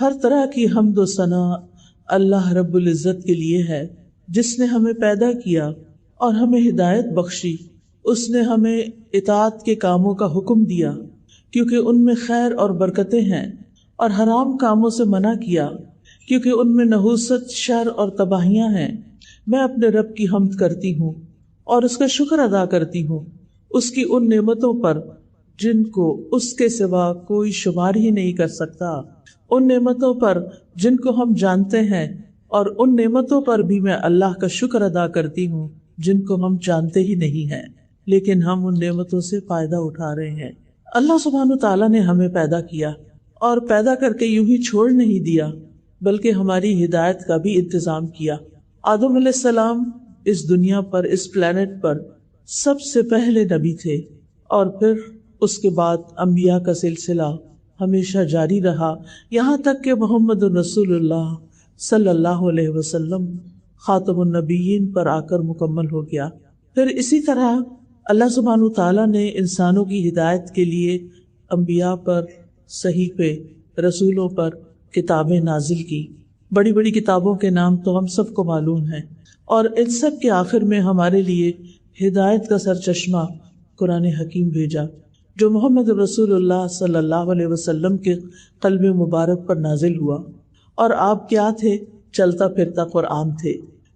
ہر طرح کی حمد و ثنا اللہ رب العزت کے لیے ہے، جس نے ہمیں پیدا کیا اور ہمیں ہدایت بخشی۔ اس نے ہمیں اطاعت کے کاموں کا حکم دیا کیونکہ ان میں خیر اور برکتیں ہیں، اور حرام کاموں سے منع کیا کیونکہ ان میں نحوست، شر اور تباہیاں ہیں۔ میں اپنے رب کی حمد کرتی ہوں اور اس کا شکر ادا کرتی ہوں، اس کی ان نعمتوں پر جن کو اس کے سوا کوئی شمار ہی نہیں کر سکتا، ان نعمتوں پر جن کو ہم جانتے ہیں، اور ان نعمتوں پر بھی میں اللہ کا شکر ادا کرتی ہوں جن کو ہم جانتے ہی نہیں ہیں لیکن ہم ان نعمتوں سے فائدہ اٹھا رہے ہیں۔ اللہ سبحانہ تعالیٰ نے ہمیں پیدا کیا اور پیدا کر کے یوں ہی چھوڑ نہیں دیا بلکہ ہماری ہدایت کا بھی انتظام کیا۔ آدم علیہ السلام اس دنیا پر، اس پلانٹ پر سب سے پہلے نبی تھے، اور پھر اس کے بعد انبیاء کا سلسلہ ہمیشہ جاری رہا، یہاں تک کہ محمد رسول اللہ صلی اللہ علیہ وسلم خاتم النبیین پر آ کر مکمل ہو گیا۔ پھر اسی طرح اللہ سبحانہ تعالیٰ نے انسانوں کی ہدایت کے لیے انبیاء پر، صحیفے، رسولوں پر کتابیں نازل کی۔ بڑی بڑی کتابوں کے نام تو ہم سب کو معلوم ہیں، اور ان سب کے آخر میں ہمارے لیے ہدایت کا سرچشمہ قرآن حکیم بھیجا، جو محمد رسول اللہ صلی اللہ علیہ وسلم کے قلب مبارک پر نازل ہوا۔ اور آپ کیا تھے؟ چلتا پھرتا قرآن تھے۔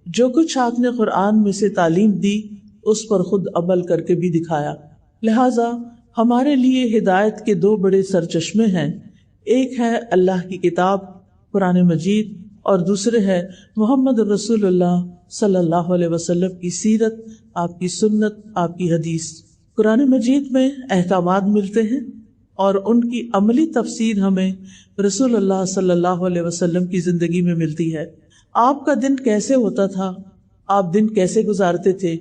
جو کچھ آپ نے قرآن میں سے تعلیم دی اس پر خود عمل کر کے بھی دکھایا۔ لہٰذا ہمارے لیے ہدایت کے دو بڑے سرچشمے ہیں، ایک ہے اللہ کی کتاب قرآن مجید، اور دوسرے ہے محمد رسول اللہ صلی اللہ علیہ وسلم کی سیرت، آپ کی سنت، آپ کی حدیث۔ قرآن مجید میں احکامات ملتے ہیں اور ان کی عملی تفسیر ہمیں رسول اللہ صلی اللہ علیہ وسلم کی زندگی میں ملتی ہے۔ آپ کا دن کیسے ہوتا تھا، آپ دن کیسے گزارتے تھے،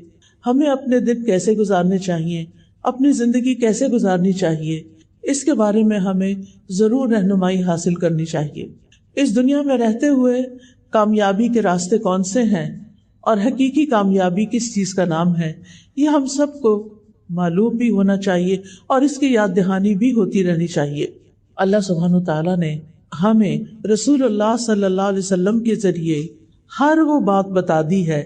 ہمیں اپنے دن کیسے گزارنے چاہیے، اپنی زندگی کیسے گزارنی چاہیے، اس کے بارے میں ہمیں ضرور رہنمائی حاصل کرنی چاہیے۔ اس دنیا میں رہتے ہوئے کامیابی کے راستے کون سے ہیں اور حقیقی کامیابی کس چیز کا نام ہے، یہ ہم سب کو معلوم بھی ہونا چاہیے اور اس کی یاد دہانی بھی ہوتی رہنی چاہیے۔ اللہ سبحانہ تعالیٰ نے ہمیں رسول اللہ صلی اللہ علیہ وسلم کے ذریعے ہر وہ بات بتا دی ہے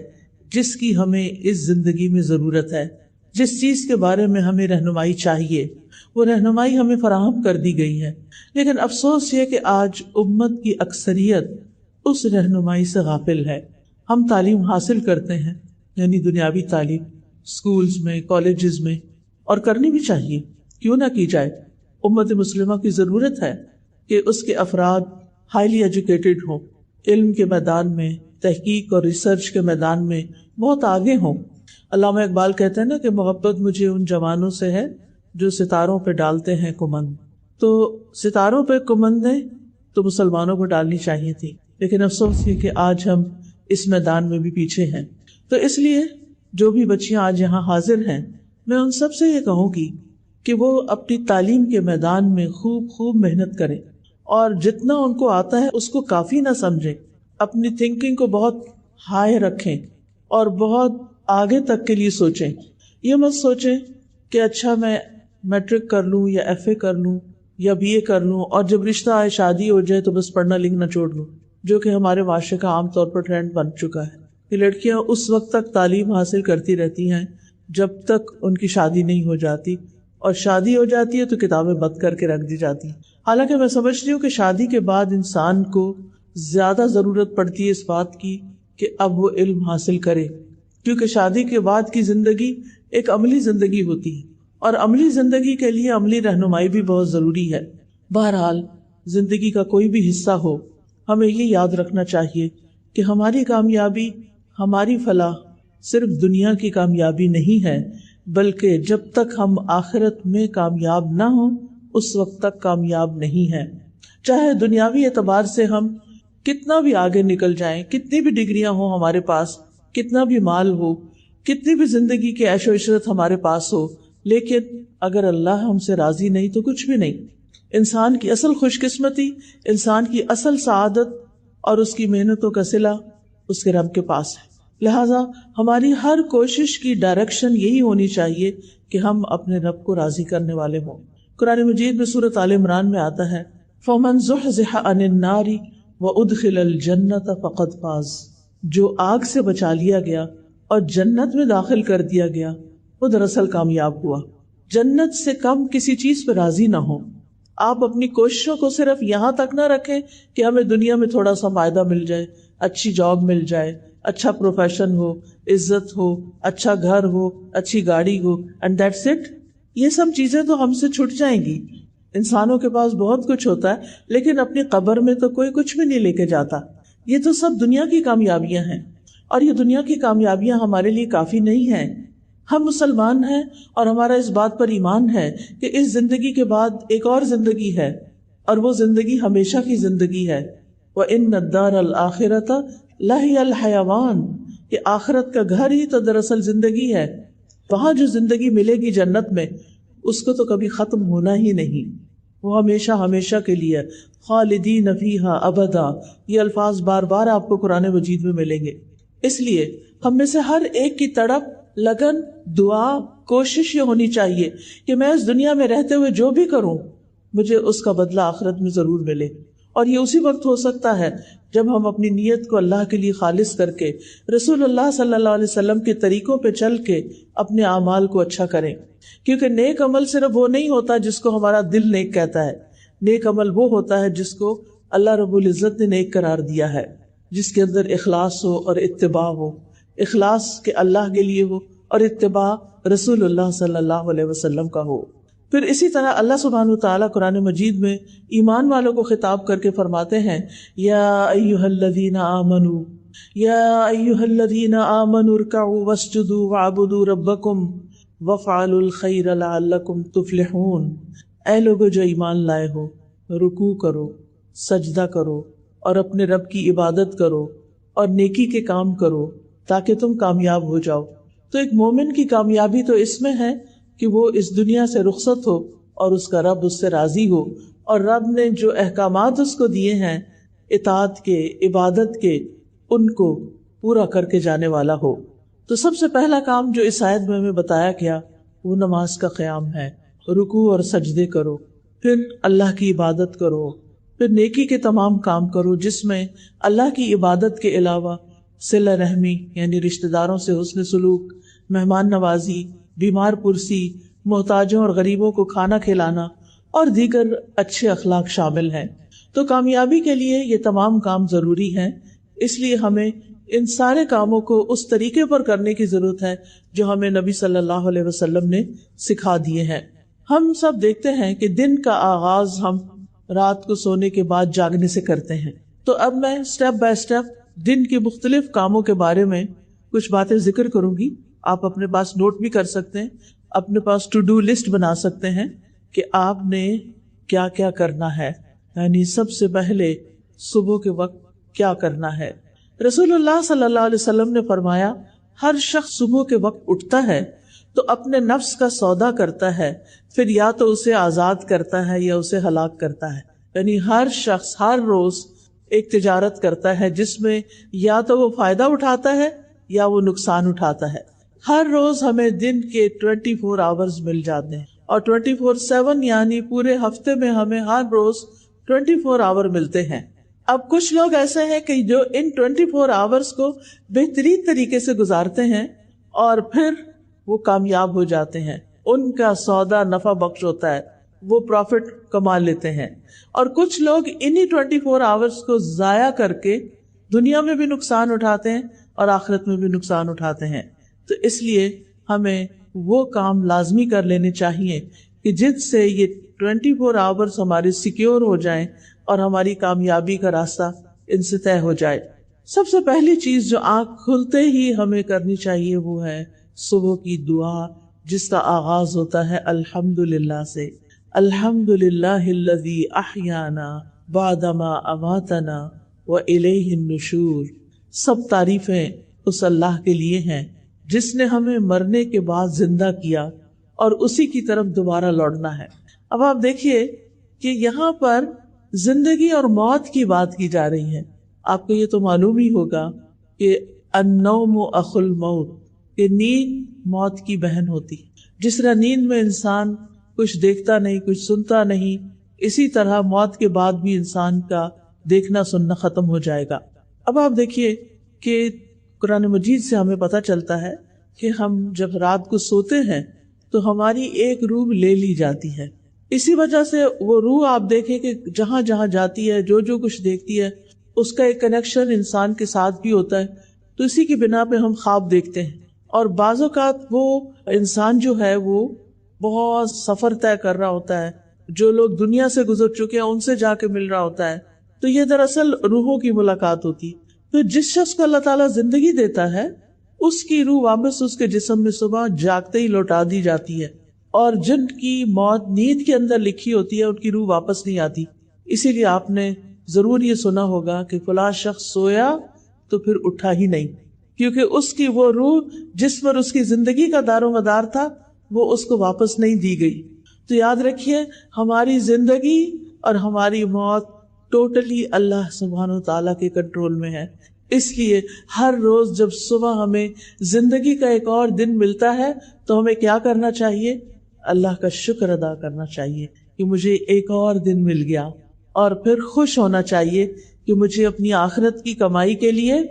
جس کی ہمیں اس زندگی میں ضرورت ہے، جس چیز کے بارے میں ہمیں رہنمائی چاہیے، وہ رہنمائی ہمیں فراہم کر دی گئی ہے۔ لیکن افسوس یہ کہ آج امت کی اکثریت اس رہنمائی سے غافل ہے۔ ہم تعلیم حاصل کرتے ہیں، یعنی دنیاوی تعلیم، اسکولز میں، کالجز میں، اور کرنی بھی چاہیے، کیوں نہ کی جائے۔ امت مسلمہ کی ضرورت ہے کہ اس کے افراد ہائیلی ایجوکیٹڈ ہوں، علم کے میدان میں، تحقیق اور ریسرچ کے میدان میں بہت آگے ہوں۔ علامہ اقبال کہتے ہیں نا کہ محبت مجھے ان جوانوں سے ہے جو ستاروں پہ ڈالتے ہیں کمند۔ تو ستاروں پہ کمندیں تو مسلمانوں کو ڈالنی چاہیے تھی، لیکن افسوس یہ کہ آج ہم اس میدان میں بھی پیچھے ہیں۔ تو اس لیے جو بھی بچیاں آج یہاں حاضر ہیں، میں ان سب سے یہ کہوں گی کہ وہ اپنی تعلیم کے میدان میں خوب محنت کریں، اور جتنا ان کو آتا ہے اس کو کافی نہ سمجھیں، اپنی تھنکنگ کو بہت ہائی رکھیں اور بہت آگے تک کے لیے سوچیں۔ یہ مت سوچیں کہ اچھا میں میٹرک کر لوں یا ایف اے کر لوں یا بی اے کر لوں، اور جب رشتہ آئے، شادی ہو جائے تو بس پڑھنا لکھنا چھوڑ لوں، جو کہ ہمارے معاشرے کا عام طور پر ٹرینڈ بن چکا ہے کہ لڑکیاں اس وقت تک تعلیم حاصل کرتی رہتی ہیں جب تک ان کی شادی نہیں ہو جاتی، اور شادی ہو جاتی ہے تو کتابیں بند کر کے رکھ دی جاتی ہیں۔ حالانکہ میں سمجھتی ہوں کہ شادی کے بعد انسان کو زیادہ ضرورت پڑتی ہے اس بات کی کہ اب وہ علم حاصل کرے، کیونکہ شادی کے بعد کی زندگی ایک عملی زندگی ہوتی ہے، اور عملی زندگی کے لیے عملی رہنمائی بھی بہت ضروری ہے۔ بہرحال زندگی کا کوئی بھی حصہ ہو، ہمیں یہ یاد رکھنا چاہیے کہ ہماری کامیابی، ہماری فلاح صرف دنیا کی کامیابی نہیں ہے، بلکہ جب تک ہم آخرت میں کامیاب نہ ہوں اس وقت تک کامیاب نہیں ہیں۔ چاہے دنیاوی اعتبار سے ہم کتنا بھی آگے نکل جائیں، کتنی بھی ڈگریاں ہوں ہمارے پاس، کتنا بھی مال ہو، کتنی بھی زندگی کی عیش و عشرت ہمارے پاس ہو، لیکن اگر اللہ ہم سے راضی نہیں تو کچھ بھی نہیں۔ انسان کی اصل خوش قسمتی، انسان کی اصل سعادت اور اس کی محنتوں کا صلہ اس کے رب کے پاس ہے۔ لہٰذا ہماری ہر کوشش کی ڈائریکشن یہی ہونی چاہیے کہ ہم اپنے رب کو راضی کرنے والے ہوں۔ قرآن مجید میں سورۃ آل عمران میں آتا ہے فمن زحزح عن النار وادخل الجنۃ فقد فاز، جو آگ سے بچا لیا گیا اور جنت میں داخل کر دیا گیا وہ دراصل کامیاب ہوا۔ جنت سے کم کسی چیز پہ راضی نہ ہو۔ آپ اپنی کوششوں کو صرف یہاں تک نہ رکھیں کہ ہمیں دنیا میں تھوڑا سا فائدہ مل جائے، اچھی جاب مل جائے، اچھا پروفیشن ہو، عزت ہو، اچھا گھر ہو، اچھی گاڑی ہو، اینڈ دیٹس اٹ۔ یہ سب چیزیں تو ہم سے چھٹ جائیں گی۔ انسانوں کے پاس بہت کچھ ہوتا ہے لیکن اپنی قبر میں تو کوئی کچھ بھی نہیں لے کے جاتا۔ یہ تو سب دنیا کی کامیابیاں ہیں، اور یہ دنیا کی کامیابیاں ہمارے لیے کافی نہیں ہیں۔ ہم مسلمان ہیں اور ہمارا اس بات پر ایمان ہے کہ اس زندگی کے بعد ایک اور زندگی ہے، اور وہ زندگی ہمیشہ کی زندگی ہے۔ وَإِنَّ الدَّارَ الْآخِرَةَ لَهِيَ الْحَيَوَانُ، کہ آخرت کا گھر ہی تو دراصل زندگی ہے۔ وہاں جو زندگی ملے گی جنت میں، اس کو تو کبھی ختم ہونا ہی نہیں، وہ ہمیشہ ہمیشہ کے لیے، خالدین فیہا ابدا۔ یہ الفاظ بار بار آپ کو قرآن مجید میں ملیں گے۔ اس لیے ہم میں سے ہر ایک کی تڑپ، لگن، دعا، کوشش یہ ہونی چاہیے کہ میں اس دنیا میں رہتے ہوئے جو بھی کروں مجھے اس کا بدلہ آخرت میں ضرور ملے۔ اور یہ اسی وقت ہو سکتا ہے جب ہم اپنی نیت کو اللہ کے لیے خالص کر کے رسول اللہ صلی اللہ علیہ وسلم کے طریقوں پہ چل کے اپنے اعمال کو اچھا کریں، کیونکہ نیک عمل صرف وہ نہیں ہوتا جس کو ہمارا دل نیک کہتا ہے۔ نیک عمل وہ ہوتا ہے جس کو اللہ رب العزت نے نیک قرار دیا ہے، جس کے اندر اخلاص ہو اور اتباع ہو، اخلاص کے اللہ کے لیے ہو اور اتباع رسول اللہ صلی اللہ علیہ وسلم کا ہو۔ پھر اسی طرح اللہ سبحانہ وتعالیٰ قرآن مجید میں ایمان والوں کو خطاب کر کے فرماتے ہیں، یا ایھا الذین آمنوا، یا ایھا الذین آمنوا ارکعوا واسجدوا واعبدوا ربکم وافعلوا الخیر لعلکم تفلحون۔ اے لوگو جو ایمان لائے ہو، رکوع کرو، سجدہ کرو اور اپنے رب کی عبادت کرو اور نیکی کے کام کرو تاکہ تم کامیاب ہو جاؤ۔ تو ایک مومن کی کامیابی تو اس میں ہے کہ وہ اس دنیا سے رخصت ہو اور اس کا رب اس سے راضی ہو، اور رب نے جو احکامات اس کو دیے ہیں اطاعت کے، عبادت کے، ان کو پورا کر کے جانے والا ہو۔ تو سب سے پہلا کام جو اس آیت میں ہمیں بتایا گیا وہ نماز کا قیام ہے۔ رکوع اور سجدے کرو، پھر اللہ کی عبادت کرو، پھر نیکی کے تمام کام کرو جس میں اللہ کی عبادت کے علاوہ صلہ رحمی یعنی رشتہ داروں سے حسن سلوک، مہمان نوازی، بیمار پرسی، محتاجوں اور غریبوں کو کھانا کھلانا اور دیگر اچھے اخلاق شامل ہیں۔ تو کامیابی کے لیے یہ تمام کام ضروری ہیں، اس لیے ہمیں ان سارے کاموں کو اس طریقے پر کرنے کی ضرورت ہے جو ہمیں نبی صلی اللہ علیہ وسلم نے سکھا دیے ہیں۔ ہم سب دیکھتے ہیں کہ دن کا آغاز ہم رات کو سونے کے بعد جاگنے سے کرتے ہیں۔ تو اب میں سٹیپ بائی سٹیپ دن کے مختلف کاموں کے بارے میں کچھ باتیں ذکر کروں گی۔ آپ اپنے پاس نوٹ بھی کر سکتے ہیں، اپنے پاس ٹو ڈو لسٹ بنا سکتے ہیں کہ آپ نے کیا کیا کرنا ہے۔ یعنی سب سے پہلے صبح کے وقت کیا کرنا ہے۔ رسول اللہ صلی اللہ علیہ وسلم نے فرمایا، ہر شخص صبح کے وقت اٹھتا ہے تو اپنے نفس کا سودا کرتا ہے، پھر یا تو اسے آزاد کرتا ہے یا اسے ہلاک کرتا ہے۔ یعنی ہر شخص ہر روز ایک تجارت کرتا ہے جس میں یا تو وہ فائدہ اٹھاتا ہے یا وہ نقصان اٹھاتا ہے۔ ہر روز ہمیں دن کے 24 آورز مل جاتے ہیں، اور 24/7 یعنی پورے ہفتے میں ہمیں ہر روز 24 آور ملتے ہیں۔ اب کچھ لوگ ایسے ہیں کہ جو ان 24 آورز کو بہترین طریقے سے گزارتے ہیں اور پھر وہ کامیاب ہو جاتے ہیں، ان کا سودا نفع بخش ہوتا ہے، وہ پروفٹ کما لیتے ہیں۔ اور کچھ لوگ انہی 24 آورز کو ضائع کر کے دنیا میں بھی نقصان اٹھاتے ہیں اور آخرت میں بھی نقصان اٹھاتے ہیں۔ تو اس لیے ہمیں وہ کام لازمی کر لینے چاہیے کہ جس سے یہ 24 آورز ہمارے سیکیور ہو جائیں اور ہماری کامیابی کا راستہ ان سے طے ہو جائے۔ سب سے پہلی چیز جو آنکھ کھلتے ہی ہمیں کرنی چاہیے وہ ہے صبح کی دعا، جس کا آغاز ہوتا ہے الحمدللہ سے۔ الحمدللہ الذی احیانا بعدما اماتنا والیہ النشور۔ سب تعریفیں اس اللہ کے لیے ہیں جس نے ہمیں مرنے کے بعد زندہ کیا اور اسی کی طرف دوبارہ لوٹنا ہے۔ اب آپ دیکھیے کہ یہاں پر زندگی اور موت کی بات کی جا رہی ہے۔ آپ کو یہ تو معلوم ہی ہوگا کہ النوم اخو الموت، کہ نیند موت کی بہن ہوتی۔ جس طرح نیند میں انسان کچھ دیکھتا نہیں، کچھ سنتا نہیں، اسی طرح موت کے بعد بھی انسان کا دیکھنا سننا ختم ہو جائے گا۔ اب آپ دیکھیے کہ قرآن مجید سے ہمیں پتہ چلتا ہے کہ ہم جب رات کو سوتے ہیں تو ہماری ایک روح لے لی جاتی ہے۔ اسی وجہ سے وہ روح آپ دیکھیں کہ جہاں جہاں جاتی ہے، جو جو کچھ دیکھتی ہے، اس کا ایک کنیکشن انسان کے ساتھ بھی ہوتا ہے۔ تو اسی کی بنا پہ ہم خواب دیکھتے ہیں، اور بعض اوقات وہ انسان جو ہے وہ بہت سفر طے کر رہا ہوتا ہے، جو لوگ دنیا سے گزر چکے ہیں ان سے جا کے مل رہا ہوتا ہے۔ تو یہ دراصل روحوں کی ملاقات ہوتی ہے۔ تو جس شخص کو اللہ تعالیٰ زندگی دیتا ہے، اس کی روح واپس اس کے جسم میں صبح جاگتے ہی لوٹا دی جاتی ہے، اور جن کی موت نیند کے اندر لکھی ہوتی ہے ان کی روح واپس نہیں آتی۔ اسی لیے آپ نے ضرور یہ سنا ہوگا کہ فلاں شخص سویا تو پھر اٹھا ہی نہیں، کیونکہ اس کی وہ روح جس پر اس کی زندگی کا دار و مدار تھا وہ اس کو واپس نہیں دی گئی۔ تو یاد رکھیے، ہماری زندگی اور ہماری موت ٹوٹلی اللہ سبحانہ و تعالیٰ کے کنٹرول میں ہے۔ اس لیے ہر روز جب صبح ہمیں زندگی کا ایک اور دن ملتا ہے تو ہمیں کیا کرنا چاہیے؟ اللہ کا شکر ادا کرنا چاہیے کہ مجھے ایک اور دن مل گیا، اور پھر خوش ہونا چاہیے کہ مجھے اپنی آخرت کی کمائی کے لیے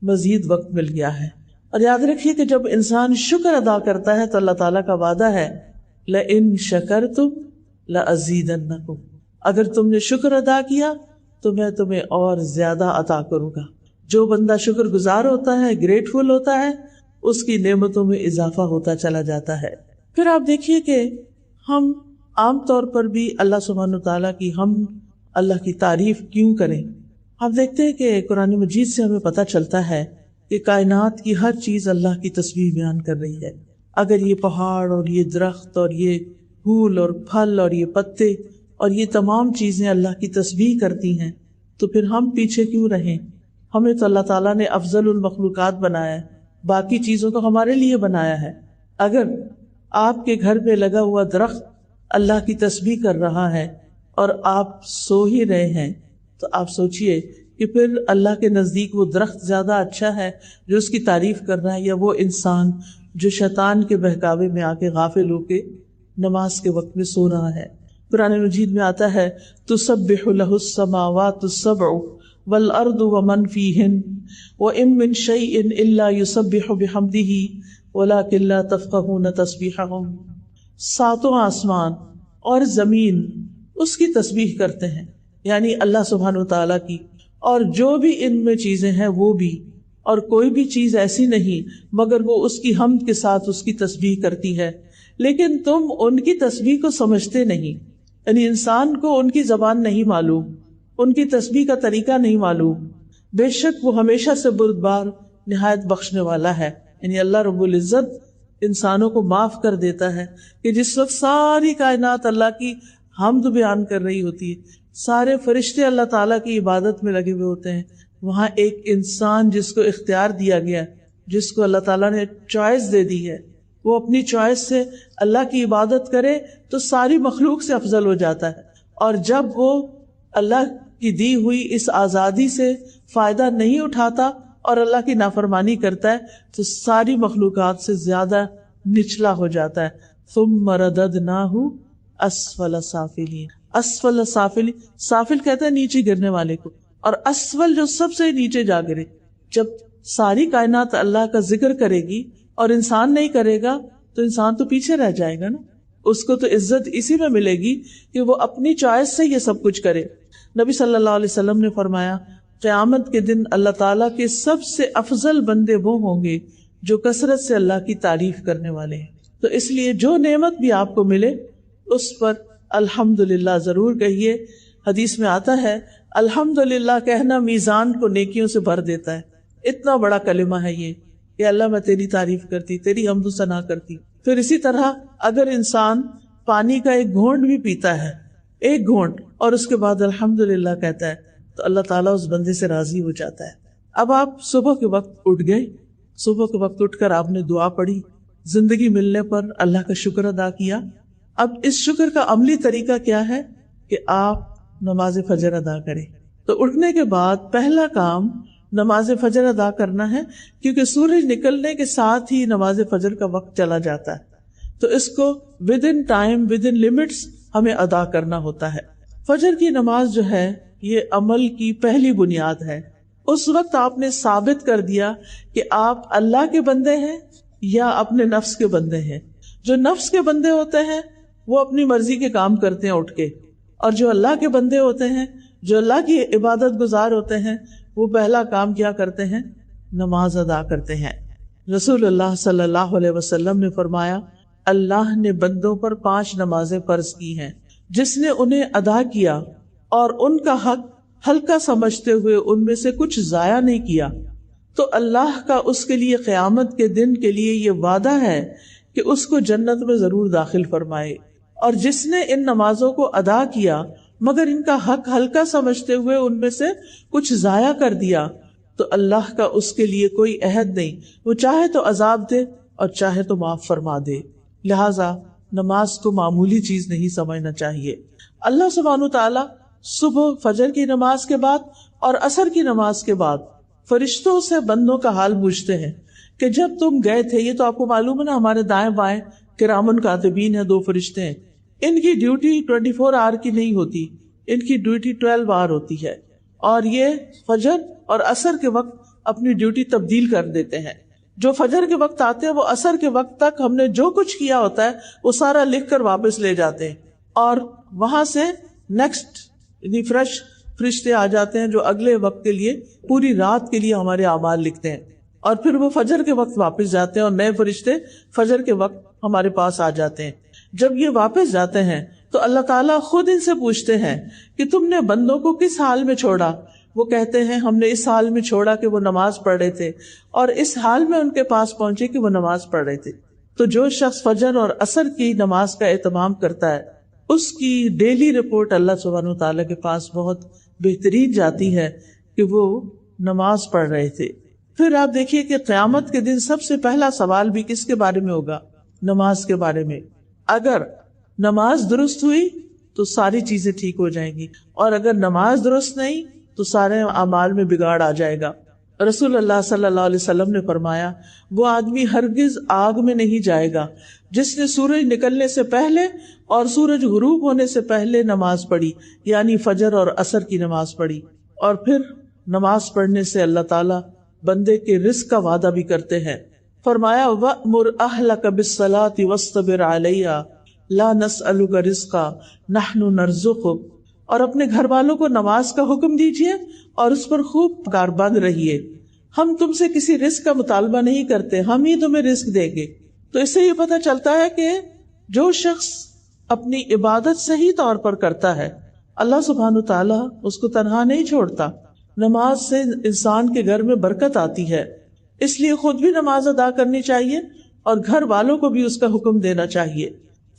مزید وقت مل گیا ہے۔ اور یاد رکھیے کہ جب انسان شکر ادا کرتا ہے تو اللہ تعالیٰ کا وعدہ ہے لَإِن شَكَرْتُمْ لَأَزِيدَنَّكُمْ، اگر تم نے شکر ادا کیا تو میں تمہیں اور زیادہ عطا کروں گا۔ جو بندہ شکر گزار ہوتا ہے، گریٹفل ہوتا ہے، اس کی نعمتوں میں اضافہ ہوتا چلا جاتا ہے۔ پھر آپ دیکھیے کہ ہم عام طور پر بھی اللہ سبحانہ تعالیٰ کی اللہ کی تعریف کیوں کریں؟ ہم دیکھتے ہیں کہ قرآن مجید سے ہمیں پتہ چلتا ہے کہ کائنات کی ہر چیز اللہ کی تسبیح بیان کر رہی ہے۔ اگر یہ پہاڑ اور یہ درخت اور یہ پھول اور پھل اور یہ پتے اور یہ تمام چیزیں اللہ کی تسبیح کرتی ہیں تو پھر ہم پیچھے کیوں رہیں؟ ہمیں تو اللہ تعالیٰ نے افضل المخلوقات بنایا ہے، باقی چیزوں کو ہمارے لیے بنایا ہے۔ اگر آپ کے گھر پہ لگا ہوا درخت اللہ کی تسبیح کر رہا ہے اور آپ سو ہی رہے ہیں تو آپ سوچئے کہ پھر اللہ کے نزدیک وہ درخت زیادہ اچھا ہے جو اس کی تعریف کر رہا ہے، یا وہ انسان جو شیطان کے بہکاوے میں آ کے غافل ہو کے نماز کے وقت میں سو رہا ہے۔ قرآن مجید میں آتا ہے تسبح لہ السماوات السبع والارض ومن فیہن وان من شیء الا یسبح بحمدہ ولکن لا تفقہون تسبیحہم، ساتوں آسمان اور زمین اس کی تسبیح کرتے ہیں، یعنی اللہ سبحانہ وتعالیٰ کی، اور جو بھی ان میں چیزیں ہیں وہ بھی، اور کوئی بھی چیز ایسی نہیں مگر وہ اس کی حمد کے ساتھ اس کی تسبیح کرتی ہے، لیکن تم ان کی تسبیح کو سمجھتے نہیں۔ یعنی انسان کو ان کی زبان نہیں معلوم، ان کی تسبیح کا طریقہ نہیں معلوم۔ بے شک وہ ہمیشہ سے بردبار نہایت بخشنے والا ہے۔ یعنی اللہ رب العزت انسانوں کو معاف کر دیتا ہے کہ جس وقت ساری کائنات اللہ کی حمد بیان کر رہی ہوتی ہے، سارے فرشتے اللہ تعالیٰ کی عبادت میں لگے ہوئے ہوتے ہیں، وہاں ایک انسان جس کو اختیار دیا گیا، جس کو اللہ تعالیٰ نے چوائس دے دی ہے، وہ اپنی چوائس سے اللہ کی عبادت کرے تو ساری مخلوق سے افضل ہو جاتا ہے، اور جب وہ اللہ کی دی ہوئی اس آزادی سے فائدہ نہیں اٹھاتا اور اللہ کی نافرمانی کرتا ہے تو ساری مخلوقات سے زیادہ نچلا ہو جاتا ہے۔ ثم رددناہ اسفل سافلین، اسفل سافلین، سافل کہتا ہے نیچے گرنے والے کو، اور اسفل جو سب سے نیچے جا گرے۔ جب ساری کائنات اللہ کا ذکر کرے گی اور انسان نہیں کرے گا تو انسان تو پیچھے رہ جائے گا نا، اس کو تو عزت اسی میں ملے گی کہ وہ اپنی چوائس سے یہ سب کچھ کرے۔ نبی صلی اللہ علیہ وسلم نے فرمایا قیامت کے دن اللہ تعالیٰ کے سب سے افضل بندے وہ ہوں گے جو کثرت سے اللہ کی تعریف کرنے والے ہیں۔ تو اس لیے جو نعمت بھی آپ کو ملے اس پر الحمدللہ ضرور کہیے۔ حدیث میں آتا ہے الحمدللہ کہنا میزان کو نیکیوں سے بھر دیتا ہے۔ اتنا بڑا کلمہ ہے یہ کہ اللہ میں تیری تعریف کرتی، تیری حمد و ثنا کرتی۔ پھر اسی طرح اگر انسان پانی کا ایک گھونٹ بھی پیتا ہے، ایک گھونٹ، اور اس کے بعد الحمدللہ کہتا ہے تو اللہ تعالیٰ اس بندے سے راضی ہو جاتا ہے۔ اب آپ صبح کے وقت اٹھ گئے، صبح کے وقت اٹھ کر آپ نے دعا پڑھی، زندگی ملنے پر اللہ کا شکر ادا کیا۔ اب اس شکر کا عملی طریقہ کیا ہے کہ آپ نماز فجر ادا کریں۔ تو اٹھنے کے بعد پہلا کام نماز فجر ادا کرنا ہے، کیونکہ سورج نکلنے کے ساتھ ہی نماز فجر کا وقت چلا جاتا ہے، تو اس کو with in time, with in limits ہمیں ادا کرنا ہوتا ہے۔ فجر کی نماز جو ہے یہ عمل کی پہلی بنیاد ہے. اس وقت آپ نے ثابت کر دیا کہ آپ اللہ کے بندے ہیں یا اپنے نفس کے بندے ہیں. جو نفس کے بندے ہوتے ہیں وہ اپنی مرضی کے کام کرتے ہیں اٹھ کے، اور جو اللہ کے بندے ہوتے ہیں، جو اللہ کی عبادت گزار ہوتے ہیں، وہ پہلا کام کیا کرتے ہیں؟ نماز ادا کرتے ہیں. رسول اللہ صلی اللہ علیہ وسلم نے فرمایا، اللہ نے بندوں پر 5 نمازیں فرض کی ہیں، جس نے انہیں ادا کیا اور ان کا حق ہلکا سمجھتے ہوئے ان میں سے کچھ ضائع نہیں کیا، تو اللہ کا اس کے لیے قیامت کے دن کے لیے یہ وعدہ ہے کہ اس کو جنت میں ضرور داخل فرمائے. اور جس نے ان نمازوں کو ادا کیا مگر ان کا حق ہلکا سمجھتے ہوئے ان میں سے کچھ ضائع کر دیا، تو اللہ کا اس کے لیے کوئی عہد نہیں، وہ چاہے تو عذاب دے اور چاہے تو معاف فرما دے. لہٰذا نماز کو معمولی چیز نہیں سمجھنا چاہیے. اللہ سبحانہ وتعالی صبح فجر کی نماز کے بعد اور عصر کی نماز کے بعد فرشتوں سے بندوں کا حال پوچھتے ہیں کہ جب تم گئے تھے، یہ تو آپ کو معلوم ہے نا، ہمارے دائیں بائیں کرامن کاتبین ہیں، 2 فرشتے ہیں. ان کی ڈیوٹی 24 آور کی نہیں ہوتی، ان کی ڈیوٹی 12 آور ہوتی ہے، اور یہ فجر اور عصر کے وقت اپنی ڈیوٹی تبدیل کر دیتے ہیں. جو فجر کے وقت آتے ہیں وہ عصر کے وقت تک ہم نے جو کچھ کیا ہوتا ہے وہ سارا لکھ کر واپس لے جاتے ہیں، اور وہاں سے نیکسٹ یعنی فریش فرشتے آ جاتے ہیں جو اگلے وقت کے لیے پوری رات کے لیے ہمارے اعمال لکھتے ہیں. اور پھر وہ فجر کے وقت واپس جاتے ہیں اور نئے فرشتے فجر کے وقت ہمارے پاس آ جاتے ہیں. جب یہ واپس جاتے ہیں تو اللہ تعالیٰ خود ان سے پوچھتے ہیں کہ تم نے بندوں کو کس حال میں چھوڑا؟ وہ کہتے ہیں ہم نے اس حال میں چھوڑا کہ وہ نماز پڑھ رہے تھے، اور اس حال میں ان کے پاس پہنچے کہ وہ نماز پڑھ رہے تھے. تو جو شخص فجر اور عصر کی نماز کا اہتمام کرتا ہے اس کی ڈیلی رپورٹ اللہ سبحانہ وتعالیٰ کے پاس بہت بہترین جاتی ہے کہ وہ نماز پڑھ رہے تھے. پھر آپ دیکھیے کہ قیامت کے دن سب سے پہلا سوال بھی کس کے بارے میں ہوگا؟ نماز کے بارے میں. اگر نماز درست ہوئی تو ساری چیزیں ٹھیک ہو جائیں گی، اور اگر نماز درست نہیں تو سارے اعمال میں بگاڑ آ جائے گا. رسول اللہ صلی اللہ علیہ وسلم نے فرمایا، وہ آدمی ہرگز آگ میں نہیں جائے گا جس نے سورج نکلنے سے پہلے اور سورج غروب ہونے سے پہلے نماز پڑھی، یعنی فجر اور عصر کی نماز پڑھی. اور پھر نماز پڑھنے سے اللہ تعالیٰ بندے کے رزق کا وعدہ بھی کرتے ہیں. فرمایا وَأْمُرْ أَهْلَكَ بِالصَّلَاةِ وَاصْطَبِرْ عَلَيْهَا لَا نَسْأَلُكَ رِزْقًا نَحْنُ نَرْزُقُكَ، اور اپنے گھر والوں کو نماز کا حکم دیجیے اور اس پر خوب کاربند رہیے. ہم تم سے کسی رزق کا مطالبہ نہیں کرتے، ہم ہی تمہیں رزق دیں گے. تو اس سے یہ پتہ چلتا ہے کہ جو شخص اپنی عبادت صحیح طور پر کرتا ہے اللہ سبحانہ تعالیٰ اس کو تنہا نہیں چھوڑتا. نماز سے انسان کے گھر میں برکت آتی ہے، اس لیے خود بھی نماز ادا کرنی چاہیے اور گھر والوں کو بھی اس کا حکم دینا چاہیے.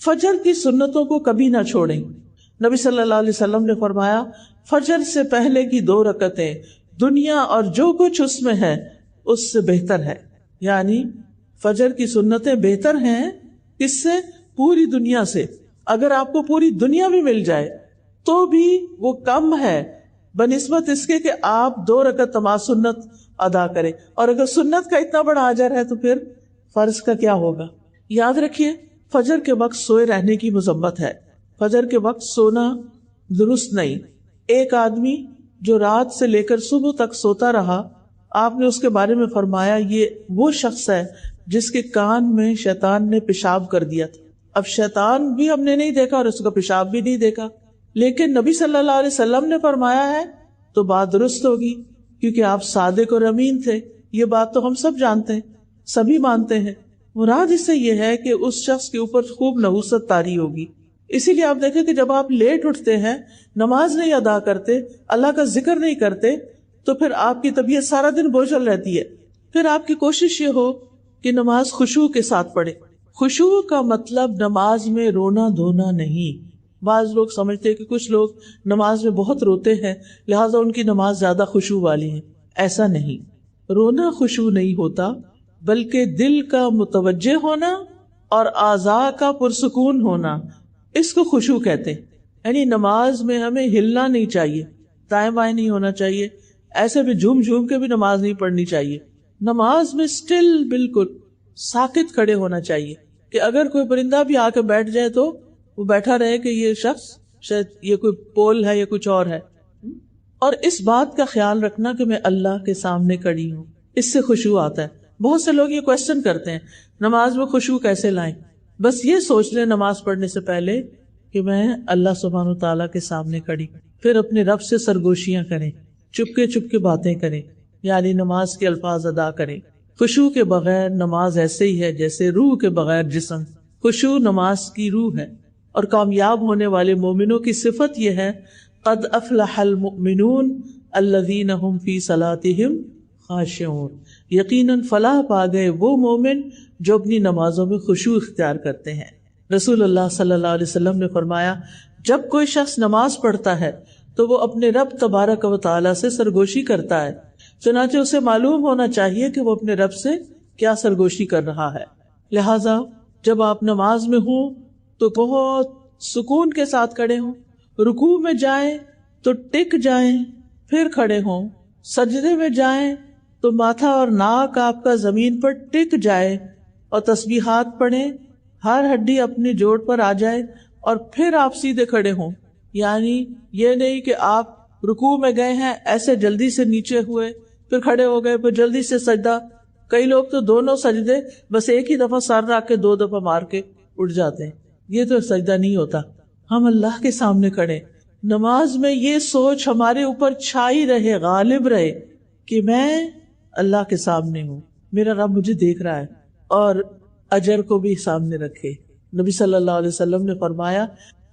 فجر کی سنتوں کو کبھی نہ چھوڑیں. نبی صلی اللہ علیہ وسلم نے فرمایا، فجر سے پہلے کی 2 رکعتیں دنیا اور جو کچھ اس میں ہے اس سے بہتر ہے. یعنی فجر کی سنتیں بہتر ہیں کس سے؟ پوری دنیا سے. اگر آپ کو پوری دنیا بھی مل جائے تو بھی وہ کم ہے بنسبت اس کے کہ آپ 2 رکعت نماز سنت ادا کریں. اور اگر سنت کا اتنا بڑا اجر ہے تو پھر فرض کا کیا ہوگا؟ یاد رکھیے، فجر کے وقت سوئے رہنے کی مذمت ہے. فجر کے وقت سونا درست نہیں. ایک آدمی جو رات سے لے کر صبح تک سوتا رہا، آپ نے اس کے بارے میں فرمایا یہ وہ شخص ہے جس کے کان میں شیطان نے پیشاب کر دیا تھا. اب شیطان بھی ہم نے نہیں دیکھا اور اس کا پیشاب بھی نہیں دیکھا، لیکن نبی صلی اللہ علیہ وسلم نے فرمایا ہے تو بات درست ہوگی، کیونکہ آپ صادق اور امین تھے. یہ بات تو ہم سب جانتے ہیں، سبھی مانتے ہیں. مراد اس سے یہ ہے کہ اس شخص کے اوپر خوب نحوست طاری ہوگی. اسی لیے آپ دیکھیں کہ جب آپ لیٹ اٹھتے ہیں، نماز نہیں ادا کرتے، اللہ کا ذکر نہیں کرتے، تو پھر آپ کی طبیعت سارا دن بوجھل رہتی ہے. پھر آپ کی کوشش یہ ہو کہ نماز خشوع کے ساتھ پڑھے. خشوع کا مطلب نماز میں رونا دھونا نہیں. بعض لوگ سمجھتے ہیں کہ کچھ لوگ نماز میں بہت روتے ہیں لہٰذا ان کی نماز زیادہ خشوع والی ہے. ایسا نہیں. رونا خشوع نہیں ہوتا، بلکہ دل کا متوجہ ہونا اور اعضاء کا پرسکون ہونا، اس کو خشوع کہتے ہیں. یعنی نماز میں ہمیں ہلنا نہیں چاہیے، دائیں بائیں نہیں ہونا چاہیے، ایسے بھی جھوم جھوم کے بھی نماز نہیں پڑھنی چاہیے. نماز میں سٹل بالکل ساکت کھڑے ہونا چاہیے کہ اگر کوئی پرندہ بھی آ کے بیٹھ جائے تو وہ بیٹھا رہے کہ یہ شخص شاید یہ کوئی پول ہے یا کچھ اور ہے. اور اس بات کا خیال رکھنا کہ میں اللہ کے سامنے کھڑی ہوں، اس سے خشوع آتا ہے. بہت سے لوگ یہ کوشچن کرتے ہیں نماز میں خشوع کیسے لائیں. بس یہ سوچ لیں نماز پڑھنے سے پہلے کہ میں اللہ سبحانہ وتعالیٰ کے سامنے کھڑی، پھر اپنے رب سے سرگوشیاں کریں، چپکے باتیں کریں، یعنی نماز کے الفاظ ادا کریں. خشوع کے بغیر نماز ایسے ہی ہے جیسے روح کے بغیر جسم. خشوع نماز کی روح ہے. اور کامیاب ہونے والے مومنوں کی صفت یہ ہے قد افلح المؤمنون الذین هم فی صلاتهم خاشعون. یقیناً فلاح پا گئے وہ مومن جو اپنی نمازوں میں خشوع اختیار کرتے ہیں. رسول اللہ صلی اللہ علیہ وسلم نے فرمایا جب کوئی شخص نماز پڑھتا ہے تو وہ اپنے رب تبارک و تعالی سے سرگوشی کرتا ہے. چنانچہ اسے معلوم ہونا چاہیے کہ وہ اپنے رب سے کیا سرگوشی کر رہا ہے. لہٰذا جب آپ نماز میں ہوں تو بہت سکون کے ساتھ کھڑے ہوں. رکوع میں جائیں تو ٹک جائیں پھر کھڑے ہوں. سجدے میں جائیں تو ماتھا اور ناک آپ کا زمین پر ٹک جائے اور تسبیحات پڑھیں، ہر ہڈی اپنی جوڑ پر آ جائے اور پھر آپ سیدھے کھڑے ہوں. یعنی یہ نہیں کہ آپ رکوع میں گئے ہیں ایسے جلدی سے نیچے ہوئے پھر کھڑے ہو گئے پھر جلدی سے سجدہ. کئی لوگ تو دونوں سجدے بس ایک ہی دفعہ سر رکھ کے 2 دفعہ مار کے اٹھ جاتے ہیں. یہ تو سجدہ نہیں ہوتا. ہم اللہ کے سامنے کھڑے. نماز میں یہ سوچ ہمارے اوپر چھائی رہے، غالب رہے کہ میں اللہ کے سامنے ہوں، میرا رب مجھے دیکھ رہا ہے، اور اجر کو بھی سامنے رکھے. نبی صلی اللہ علیہ وسلم نے فرمایا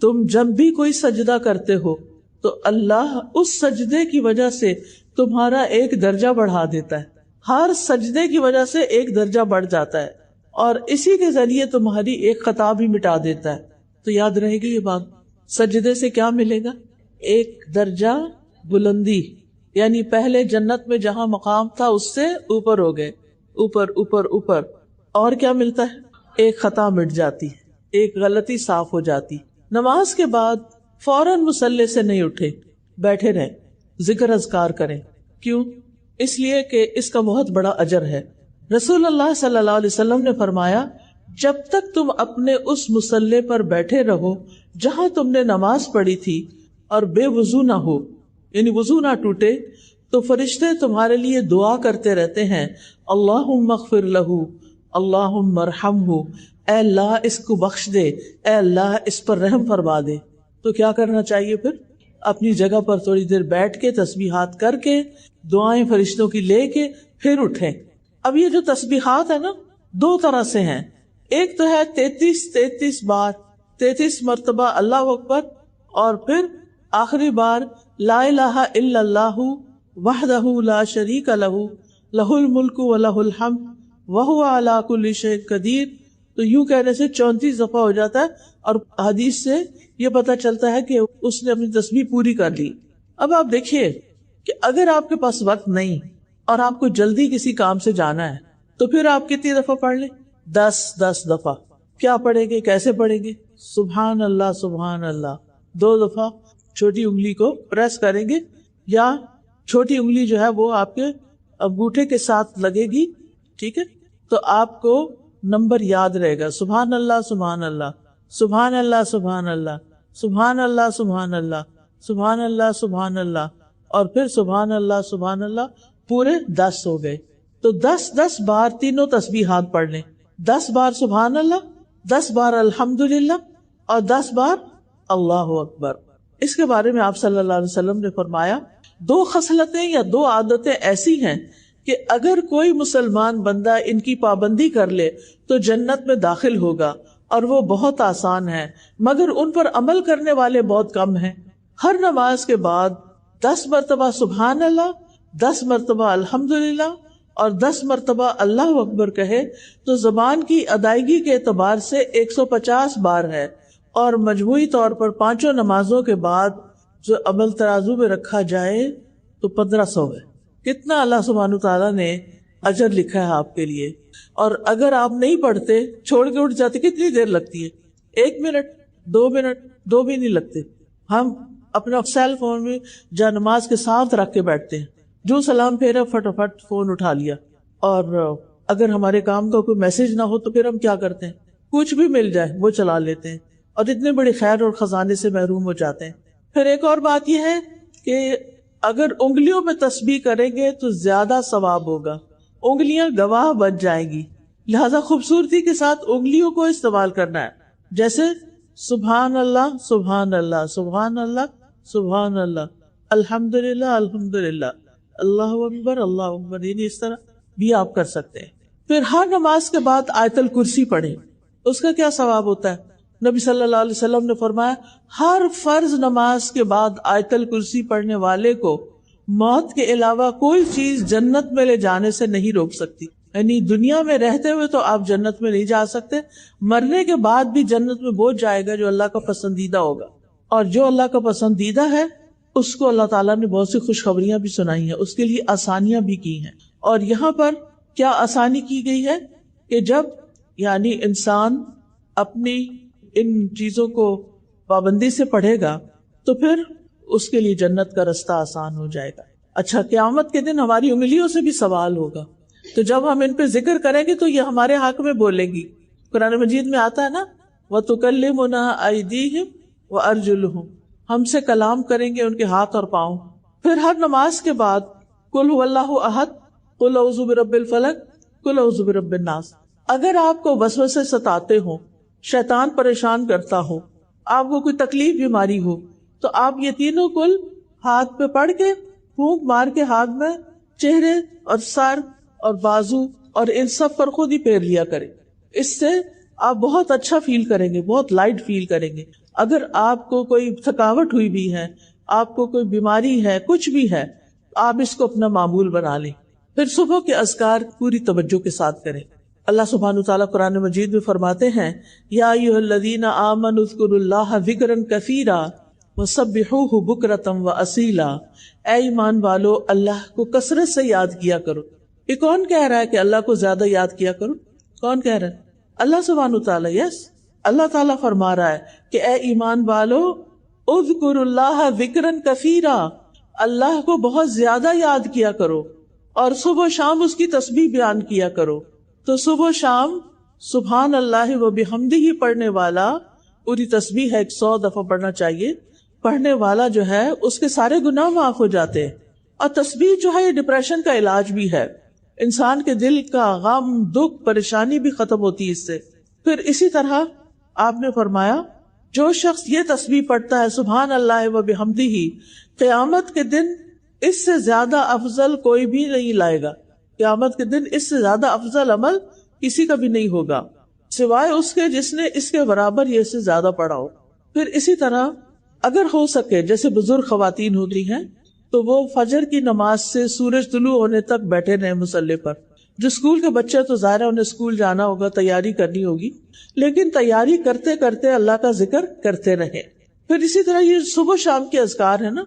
تم جب بھی کوئی سجدہ کرتے ہو تو اللہ اس سجدے کی وجہ سے تمہارا ایک درجہ بڑھا دیتا ہے. ہر سجدے کی وجہ سے ایک درجہ بڑھ جاتا ہے اور اسی کے ذریعے تمہاری ایک خطا بھی مٹا دیتا ہے. تو یاد رہے گی یہ بات. سجدے سے کیا ملے گا؟ ایک درجہ بلندی، یعنی پہلے جنت میں جہاں مقام تھا اس سے اوپر ہو گئے، اوپر اوپر اوپر. اور کیا ملتا ہے؟ ایک خطا مٹ جاتی، ایک غلطی صاف ہو جاتی. نماز کے بعد فوراً مصلی سے نہیں اٹھے، بیٹھے رہیں، ذکر اذکار کریں. کیوں؟ اس لیے کہ اس کا بہت بڑا اجر ہے. رسول اللہ صلی اللہ علیہ وسلم نے فرمایا جب تک تم اپنے اس مصلی پر بیٹھے رہو جہاں تم نے نماز پڑھی تھی اور بے وضو نہ ہو، یعنی وضو نہ ٹوٹے، تو فرشتے تمہارے لیے دعا کرتے رہتے ہیں اللہم اغفر لہ، اللہم ارحمہ، اے اللہ اس کو بخش دے، اے اللہ اس پر رحم فرما دے. تو کیا کرنا چاہیے پھر؟ اپنی جگہ پر تھوڑی دیر بیٹھ کے تسبیحات کر کے دعائیں فرشتوں کی لے کے پھر اٹھیں. اب یہ جو تسبیحات ہے نا 2 طرح سے ہیں. ایک تو ہے 33 بار 33 مرتبہ اللہ اکبر، اور پھر آخری بار لا الہ الا اللہ وحدہ لا شریک لہ لہ الملک ولہ الحمد وہو علی کل شیء قدیر. تو یوں کہنے سے 34 دفعہ ہو جاتا ہے، اور حدیث سے یہ پتہ چلتا ہے کہ اس نے اپنی تسبیح پوری کر لی. اب آپ دیکھیے کہ اگر آپ کے پاس وقت نہیں اور آپ کو جلدی کسی کام سے جانا ہے تو پھر آپ کتنی دفعہ پڑھ لیں؟ 10 دفعہ. کیا پڑھیں گے؟ کیسے پڑھیں گے؟ سبحان اللہ سبحان اللہ 2 دفعہ چھوٹی انگلی کو پریس کریں گے، یا چھوٹی انگلی جو ہے وہ آپ کے انگوٹھے کے ساتھ لگے گی، ٹھیک ہے؟ تو آپ کو نمبر یاد رہے گا، سبحان اللہ سبحان اللہ سبحان اللہ سبحان اللہ سبحان اللہ سبحان اللہ سبحان اللہ سبحان اللہ، اور پھر سبحان اللہ پورے 10 ہو گئے. تو 10 بار تینوں تسبیحات پڑھ لیں. 10 بار سبحان اللہ، 10 بار الحمدللہ، اور 10 بار اللہ اکبر. اس کے بارے میں آپ صلی اللہ علیہ وسلم نے فرمایا 2 خصلتیں یا 2 عادتیں ایسی ہیں کہ اگر کوئی مسلمان بندہ ان کی پابندی کر لے تو جنت میں داخل ہوگا، اور وہ بہت آسان ہے مگر ان پر عمل کرنے والے بہت کم ہیں. ہر نماز کے بعد 10 مرتبہ سبحان اللہ، 10 مرتبہ الحمدللہ اور 10 مرتبہ اللہ اکبر کہے تو زبان کی ادائیگی کے اعتبار سے 150 بار ہے، اور مجموعی طور پر 5 نمازوں کے بعد جو عمل ترازو میں رکھا جائے تو 1500 ہے. کتنا اللہ سبحانہ تعالیٰ نے اجر لکھا ہے آپ کے لیے. اور اگر آپ نہیں پڑھتے، چھوڑ کے اٹھ جاتے، کتنی دیر لگتی ہے؟ 1 منٹ 2 منٹ 2 بھی نہیں لگتے. ہم اپنا سیل فون میں جا نماز کے ساتھ رکھ کے بیٹھتے ہیں، جو سلام پھیرا فٹافٹ فون اٹھا لیا. اور اگر ہمارے کام کا کوئی میسج نہ ہو تو پھر ہم کیا کرتے ہیں؟ کچھ بھی مل جائے وہ چلا لیتے ہیں. اور اتنے بڑے خیر اور خزانے سے محروم ہو جاتے ہیں۔ پھر ایک اور بات یہ ہے کہ اگر انگلیوں میں تسبیح کریں گے تو زیادہ ثواب ہوگا، انگلیاں گواہ بن جائیں گی، لہذا خوبصورتی کے ساتھ انگلیوں کو استعمال کرنا ہے، جیسے سبحان اللہ سبحان اللہ سبحان اللہ سبحان اللہ، الحمدللہ الحمدللہ، اللہ اکبر اللہ اکبر، یعنی اس طرح بھی آپ کر سکتے ہیں۔ پھر ہر نماز کے بعد آیت الکرسی پڑھیں، اس کا کیا ثواب ہوتا ہے؟ نبی صلی اللہ علیہ وسلم نے فرمایا ہر فرض نماز کے بعد آیت الکرسی پڑھنے والے کو موت کے علاوہ کوئی چیز جنت میں لے جانے سے نہیں روک سکتی، یعنی دنیا میں رہتے ہوئے تو آپ جنت میں نہیں جا سکتے، مرنے کے بعد بھی جنت میں وہ جائے گا جو اللہ کا پسندیدہ ہوگا، اور جو اللہ کا پسندیدہ ہے اس کو اللہ تعالیٰ نے بہت سی خوشخبریاں بھی سنائی ہیں، اس کے لیے آسانیاں بھی کی ہیں۔ اور یہاں پر کیا آسانی کی گئی ہے کہ جب یعنی انسان اپنی ان چیزوں کو پابندی سے پڑھے گا تو پھر اس کے لیے جنت کا رستہ آسان ہو جائے گا۔ اچھا، قیامت کے دن ہماری انگلیوں سے بھی سوال ہوگا، تو جب ہم ان پہ ذکر کریں گے تو یہ ہمارے حق میں بولیں گی۔ قرآن مجید میں آتا ہے نا وَتُكَلِّمُنَا أَيْدِيهِمْ وَأَرْجُلُهُمْ، ہم سے کلام کریں گے ان کے ہاتھ اور پاؤں۔ پھر ہر نماز کے بعد قُلْ هُوَ اللَّهُ أَحَدٌ قُلْ أَعُوذُ بِرَبِّ الْفَلَقِ قُلْ أَعُوذُ بِرَبِّ النَّاسِ۔ اگر آپ کو وسوسے ستاتے ہوں، شیطان پریشان کرتا ہو، آپ کو کوئی تکلیف بیماری ہو، تو آپ یہ تینوں کل ہاتھ پہ پڑھ کے پھونک مار کے ہاتھ میں چہرے اور سر اور بازو اور ان سب پر خود ہی پھیر لیا کریں، اس سے آپ بہت اچھا فیل کریں گے، بہت لائٹ فیل کریں گے۔ اگر آپ کو کوئی تھکاوٹ ہوئی بھی ہے، آپ کو کوئی بیماری ہے، کچھ بھی ہے، آپ اس کو اپنا معمول بنا لیں۔ پھر صبح کے اذکار پوری توجہ کے ساتھ کریں۔ اللہ سبحانہ وتعالیٰ قرآن مجید میں فرماتے ہیں یا ایھا الذین آمنوا اذکروا اللہ ذکرا کثیرا وسبحوہ بکرۃ واصیلا، اے ایمان والو اللہ کو کثرت سے یاد کیا کرو۔ یہ کون کہہ رہا ہے کہ اللہ کو زیادہ یاد کیا کرو؟ کون کہہ رہا ہے؟ اللہ سبحانہ وتعالیٰ۔ یس، اللہ تعالیٰ فرما رہا ہے کہ اے ایمان والو اذکروا اللہ ذکرا کثیرا، اللہ کو بہت زیادہ یاد کیا کرو اور صبح و شام اس کی تسبیح بیان کیا کرو۔ تو صبح و شام سبحان اللہ و بحمدہ پڑھنے والا، پوری تسبیح ہے 100 دفعہ پڑھنا چاہیے، پڑھنے والا جو ہے اس کے سارے گناہ معاف ہو جاتے ہیں۔ اور تسبیح جو ہے یہ ڈپریشن کا علاج بھی ہے، انسان کے دل کا غم دکھ پریشانی بھی ختم ہوتی ہے اس سے۔ پھر اسی طرح آپ نے فرمایا جو شخص یہ تسبیح پڑھتا ہے سبحان اللہ و بحمدہ، قیامت کے دن اس سے زیادہ افضل کوئی بھی نہیں لائے گا، قیامت کے دن اس سے زیادہ افضل عمل کسی کا بھی نہیں ہوگا سوائے اس کے جس نے اس کے برابر یہ سے زیادہ پڑھا ہو۔ پھر اسی طرح اگر ہو سکے، جیسے بزرگ خواتین ہوتی ہیں تو وہ فجر کی نماز سے سورج طلوع ہونے تک بیٹھے رہے مصلی پر۔ جو اسکول کے بچے تو ظاہر ہے انہیں اسکول جانا ہوگا، تیاری کرنی ہوگی، لیکن تیاری کرتے کرتے اللہ کا ذکر کرتے رہے۔ پھر اسی طرح یہ صبح شام کے اذکار ہے نا،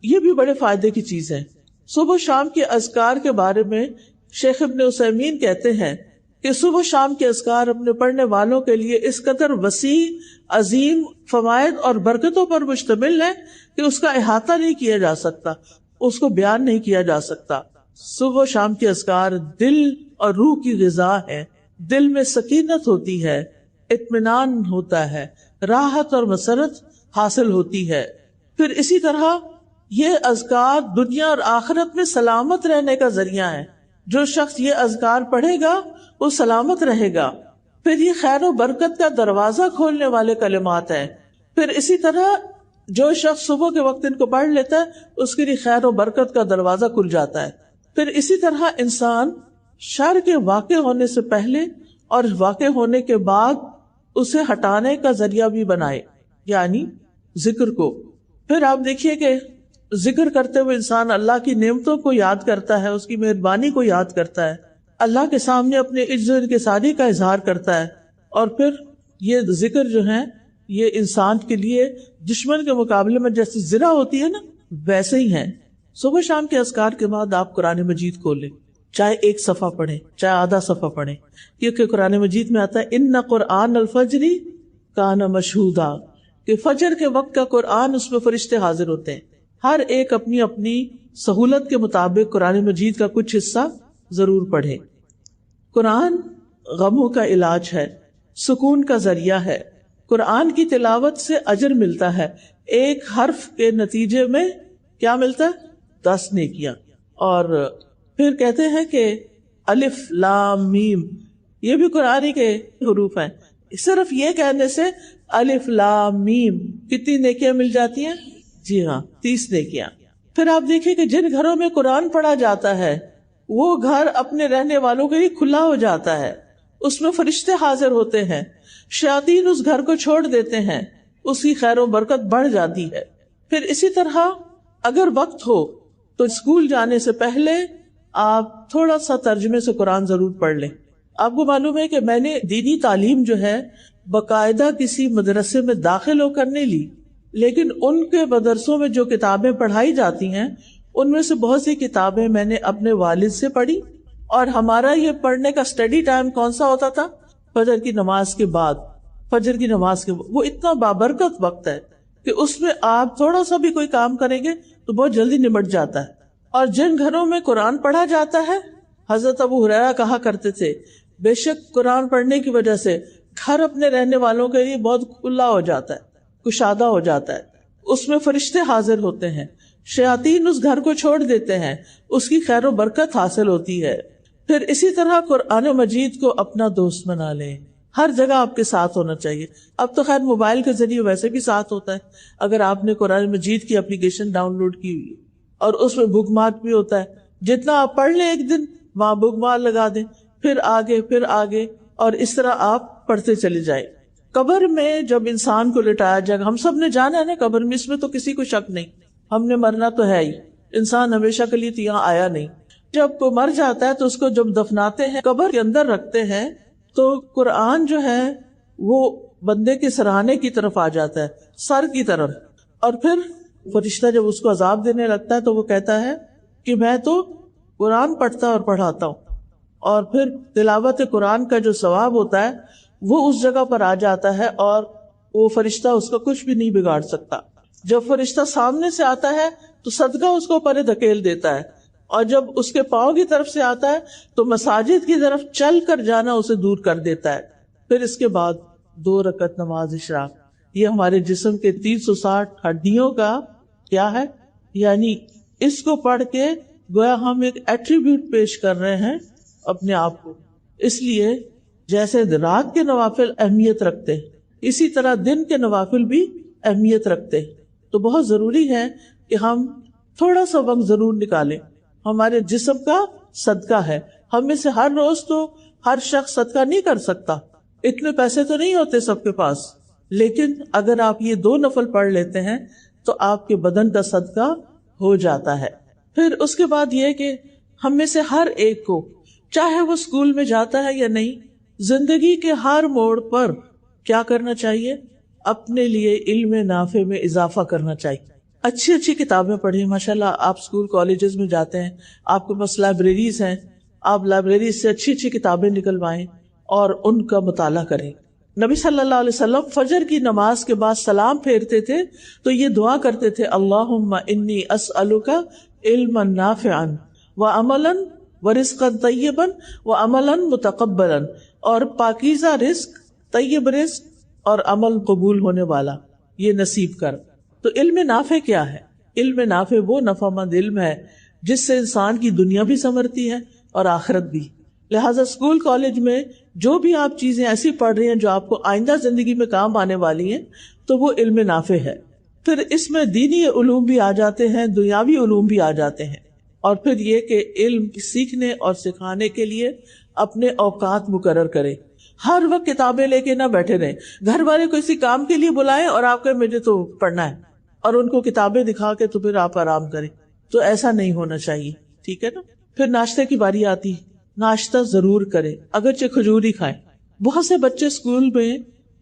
یہ بھی بڑے فائدے کی چیز ہے۔ صبح شام کے اذکار کے بارے میں شیخ ابن عثیمین کہتے ہیں کہ صبح شام کے اذکار اپنے پڑھنے والوں کے لیے اس قدر وسیع، عظیم فوائد اور برکتوں پر مشتمل ہے کہ اس کا احاطہ نہیں کیا جا سکتا، اس کو بیان نہیں کیا جا سکتا۔ صبح و شام کے اذکار دل اور روح کی غذا ہے، دل میں سکینت ہوتی ہے، اطمینان ہوتا ہے، راحت اور مسرت حاصل ہوتی ہے۔ پھر اسی طرح یہ اذکار دنیا اور آخرت میں سلامت رہنے کا ذریعہ ہے۔ جو شخص یہ اذکار پڑھے گا وہ سلامت رہے گا۔ پھر یہ خیر و برکت کا دروازہ کھولنے والے کلمات ہیں۔ پھر اسی طرح جو شخص صبح کے وقت ان کو پڑھ لیتا ہے اس کے لیے خیر و برکت کا دروازہ کھل جاتا ہے۔ پھر اسی طرح انسان شر کے واقع ہونے سے پہلے اور واقع ہونے کے بعد اسے ہٹانے کا ذریعہ بھی بنائے، یعنی ذکر کو۔ پھر آپ دیکھیے کہ ذکر کرتے ہوئے انسان اللہ کی نعمتوں کو یاد کرتا ہے، اس کی مہربانی کو یاد کرتا ہے، اللہ کے سامنے اپنے عجز و انکساری کا اظہار کرتا ہے۔ اور پھر یہ ذکر جو ہے یہ انسان کے لیے دشمن کے مقابلے میں جیسے زرہ ہوتی ہے نا، ویسے ہی ہیں۔ صبح شام کے اذکار کے بعد آپ قرآن مجید کھولیں، چاہے ایک صفحہ پڑھیں چاہے آدھا صفحہ پڑھیں، کیونکہ قرآن مجید میں آتا ہے ان قرآن الفجر کان مشہودا، کہ فجر کے وقت کا قرآن اس میں فرشتے حاضر ہوتے ہیں۔ ہر ایک اپنی اپنی سہولت کے مطابق قرآن مجید کا کچھ حصہ ضرور پڑھیں۔ قرآن غموں کا علاج ہے، سکون کا ذریعہ ہے، قرآن کی تلاوت سے اجر ملتا ہے، ایک حرف کے نتیجے میں کیا ملتا ہے؟ 10 نیکیاں. اور پھر کہتے ہیں کہ الف لام میم یہ بھی قرآن کے حروف ہیں. صرف یہ کہنے سے الف لام میم کتنی نیکیاں مل جاتی ہیں؟ جی ہاں، 30 نیکیاں. پھر آپ دیکھیں کہ جن گھروں میں قرآن پڑھا جاتا ہے وہ گھر اپنے رہنے والوں کے لیے کھلا ہو جاتا ہے، اس میں فرشتے حاضر ہوتے ہیں، شیاطین اس گھر کو چھوڑ دیتے ہیں، اس کی خیر و برکت بڑھ جاتی ہے. پھر اسی طرح اگر وقت ہو تو اسکول جانے سے پہلے آپ تھوڑا سا ترجمے سے قرآن ضرور پڑھ لیں. آپ کو معلوم ہے کہ میں نے دینی تعلیم جو ہے باقاعدہ کسی مدرسے میں داخل ہو کر نہیں لی، لیکن ان کے مدرسوں میں جو کتابیں پڑھائی جاتی ہیں ان میں سے بہت سی کتابیں میں نے اپنے والد سے پڑھی. اور ہمارا یہ پڑھنے کا اسٹڈی ٹائم کون سا ہوتا تھا؟ فجر کی نماز کے بعد. فجر کی نماز کے بعد وہ اتنا بابرکت وقت ہے کہ اس میں آپ تھوڑا سا بھی کوئی کام کریں گے تو بہت جلدی نمٹ جاتا ہے. اور جن گھروں میں قرآن پڑھا جاتا ہے، حضرت ابو ہریرہ کہا کرتے تھے بے شک قرآن پڑھنے کی وجہ سے گھر اپنے رہنے والوں کے لیے بہت کھلا ہو جاتا ہے، کشادہ ہو جاتا ہے، اس میں فرشتے حاضر ہوتے ہیں، شیاطین اس گھر کو چھوڑ دیتے ہیں، اس کی خیر و برکت حاصل ہوتی ہے. پھر اسی طرح قرآن مجید کو اپنا دوست بنا لیں، ہر جگہ آپ کے ساتھ ہونا چاہیے. اب تو خیر موبائل کے ذریعے ویسے بھی ساتھ ہوتا ہے، اگر آپ نے قرآن مجید کی اپلیکیشن ڈاؤن لوڈ کی ہوئی اور اس میں بک مارک بھی ہوتا ہے، جتنا آپ پڑھ لیں ایک دن وہاں بک مارک لگا دیں، پھر آگے اور اس طرح آپ پڑھتے چلے جائیں. قبر میں جب انسان کو لٹایا جائے گا، ہم سب نے جانا ہے نا قبر میں، اس میں تو کسی کو شک نہیں، ہم نے مرنا تو ہے ہی، انسان ہمیشہ کے لیے تو یہاں آیا نہیں. جب کوئی مر جاتا ہے تو اس کو جب دفناتے ہیں قبر کے اندر رکھتے ہیں تو قرآن جو ہے وہ بندے کے سرہانے کی طرف آ جاتا ہے، سر کی طرف. اور پھر فرشتہ جب اس کو عذاب دینے لگتا ہے تو وہ کہتا ہے کہ میں تو قرآن پڑھتا اور پڑھاتا ہوں. اور پھر تلاوت قرآن کا جو ثواب ہوتا ہے وہ اس جگہ پر آ جاتا ہے اور وہ فرشتہ اس کا کچھ بھی نہیں بگاڑ سکتا. جب فرشتہ سامنے سے آتا ہے تو صدقہ اس کو پرے دھکیل دیتا ہے، اور جب اس کے پاؤں کی طرف سے آتا ہے تو مساجد کی طرف چل کر جانا اسے دور کر دیتا ہے. پھر اس کے بعد 2 رکعت نماز اشراق، یہ ہمارے جسم کے 360 ہڈیوں کا کیا ہے، یعنی اس کو پڑھ کے گویا ہم ایک ایٹریبیوٹ پیش کر رہے ہیں اپنے آپ کو. اس لیے جیسے رات کے نوافل اہمیت رکھتے ہیں اسی طرح دن کے نوافل بھی اہمیت رکھتے ہیں. تو بہت ضروری ہے کہ ہم تھوڑا سا وقت ضرور نکالیں، ہمارے جسم کا صدقہ ہے. ہم میں سے ہر روز تو ہر شخص صدقہ نہیں کر سکتا، اتنے پیسے تو نہیں ہوتے سب کے پاس، لیکن اگر آپ یہ 2 نفل پڑھ لیتے ہیں تو آپ کے بدن کا صدقہ ہو جاتا ہے. پھر اس کے بعد یہ کہ ہم میں سے ہر ایک کو، چاہے وہ اسکول میں جاتا ہے یا نہیں، زندگی کے ہر موڑ پر کیا کرنا چاہیے؟ اپنے لیے علم نافع میں اضافہ کرنا چاہیے. اچھی کتابیں پڑھیں. ماشاءاللہ آپ اسکول کالجز میں جاتے ہیں، آپ کے پاس لائبریریز ہیں، آپ لائبریریز سے اچھی کتابیں نکلوائیں اور ان کا مطالعہ کریں. نبی صلی اللہ علیہ وسلم فجر کی نماز کے بعد سلام پھیرتے تھے تو یہ دعا کرتے تھے، اللہم انی اسألک علما نافعا وعملا ورزقا طیبا وعملا متقبلا، اور پاکیزہ رزق، طیب رزق اور عمل قبول ہونے والا یہ نصیب کر. تو علم نافع کیا ہے؟ علم نافع وہ نفع مند علم ہے جس سے انسان کی دنیا بھی سنورتی ہے اور آخرت بھی. لہٰذا اسکول کالج میں جو بھی آپ چیزیں ایسی پڑھ رہی ہیں جو آپ کو آئندہ زندگی میں کام آنے والی ہیں تو وہ علم نافع ہے. پھر اس میں دینی علوم بھی آ جاتے ہیں، دنیاوی علوم بھی آ جاتے ہیں. اور پھر یہ کہ علم سیکھنے اور سکھانے کے لیے اپنے اوقات مقرر کریں. ہر وقت کتابیں لے کے نہ بیٹھے رہیں. گھر والے کو کسی کام کے لیے بلائیں اور آپ کہیں مجھے تو پڑھنا ہے، اور ان کو کتابیں دکھا کے تو پھر آپ آرام کریں. تو ایسا نہیں ہونا چاہیے، ٹھیک ہے نا. پھر ناشتے کی باری آتی ہے، ناشتہ ضرور کریں، اگرچہ کھجور ہی کھائیں. بہت سے بچے اسکول میں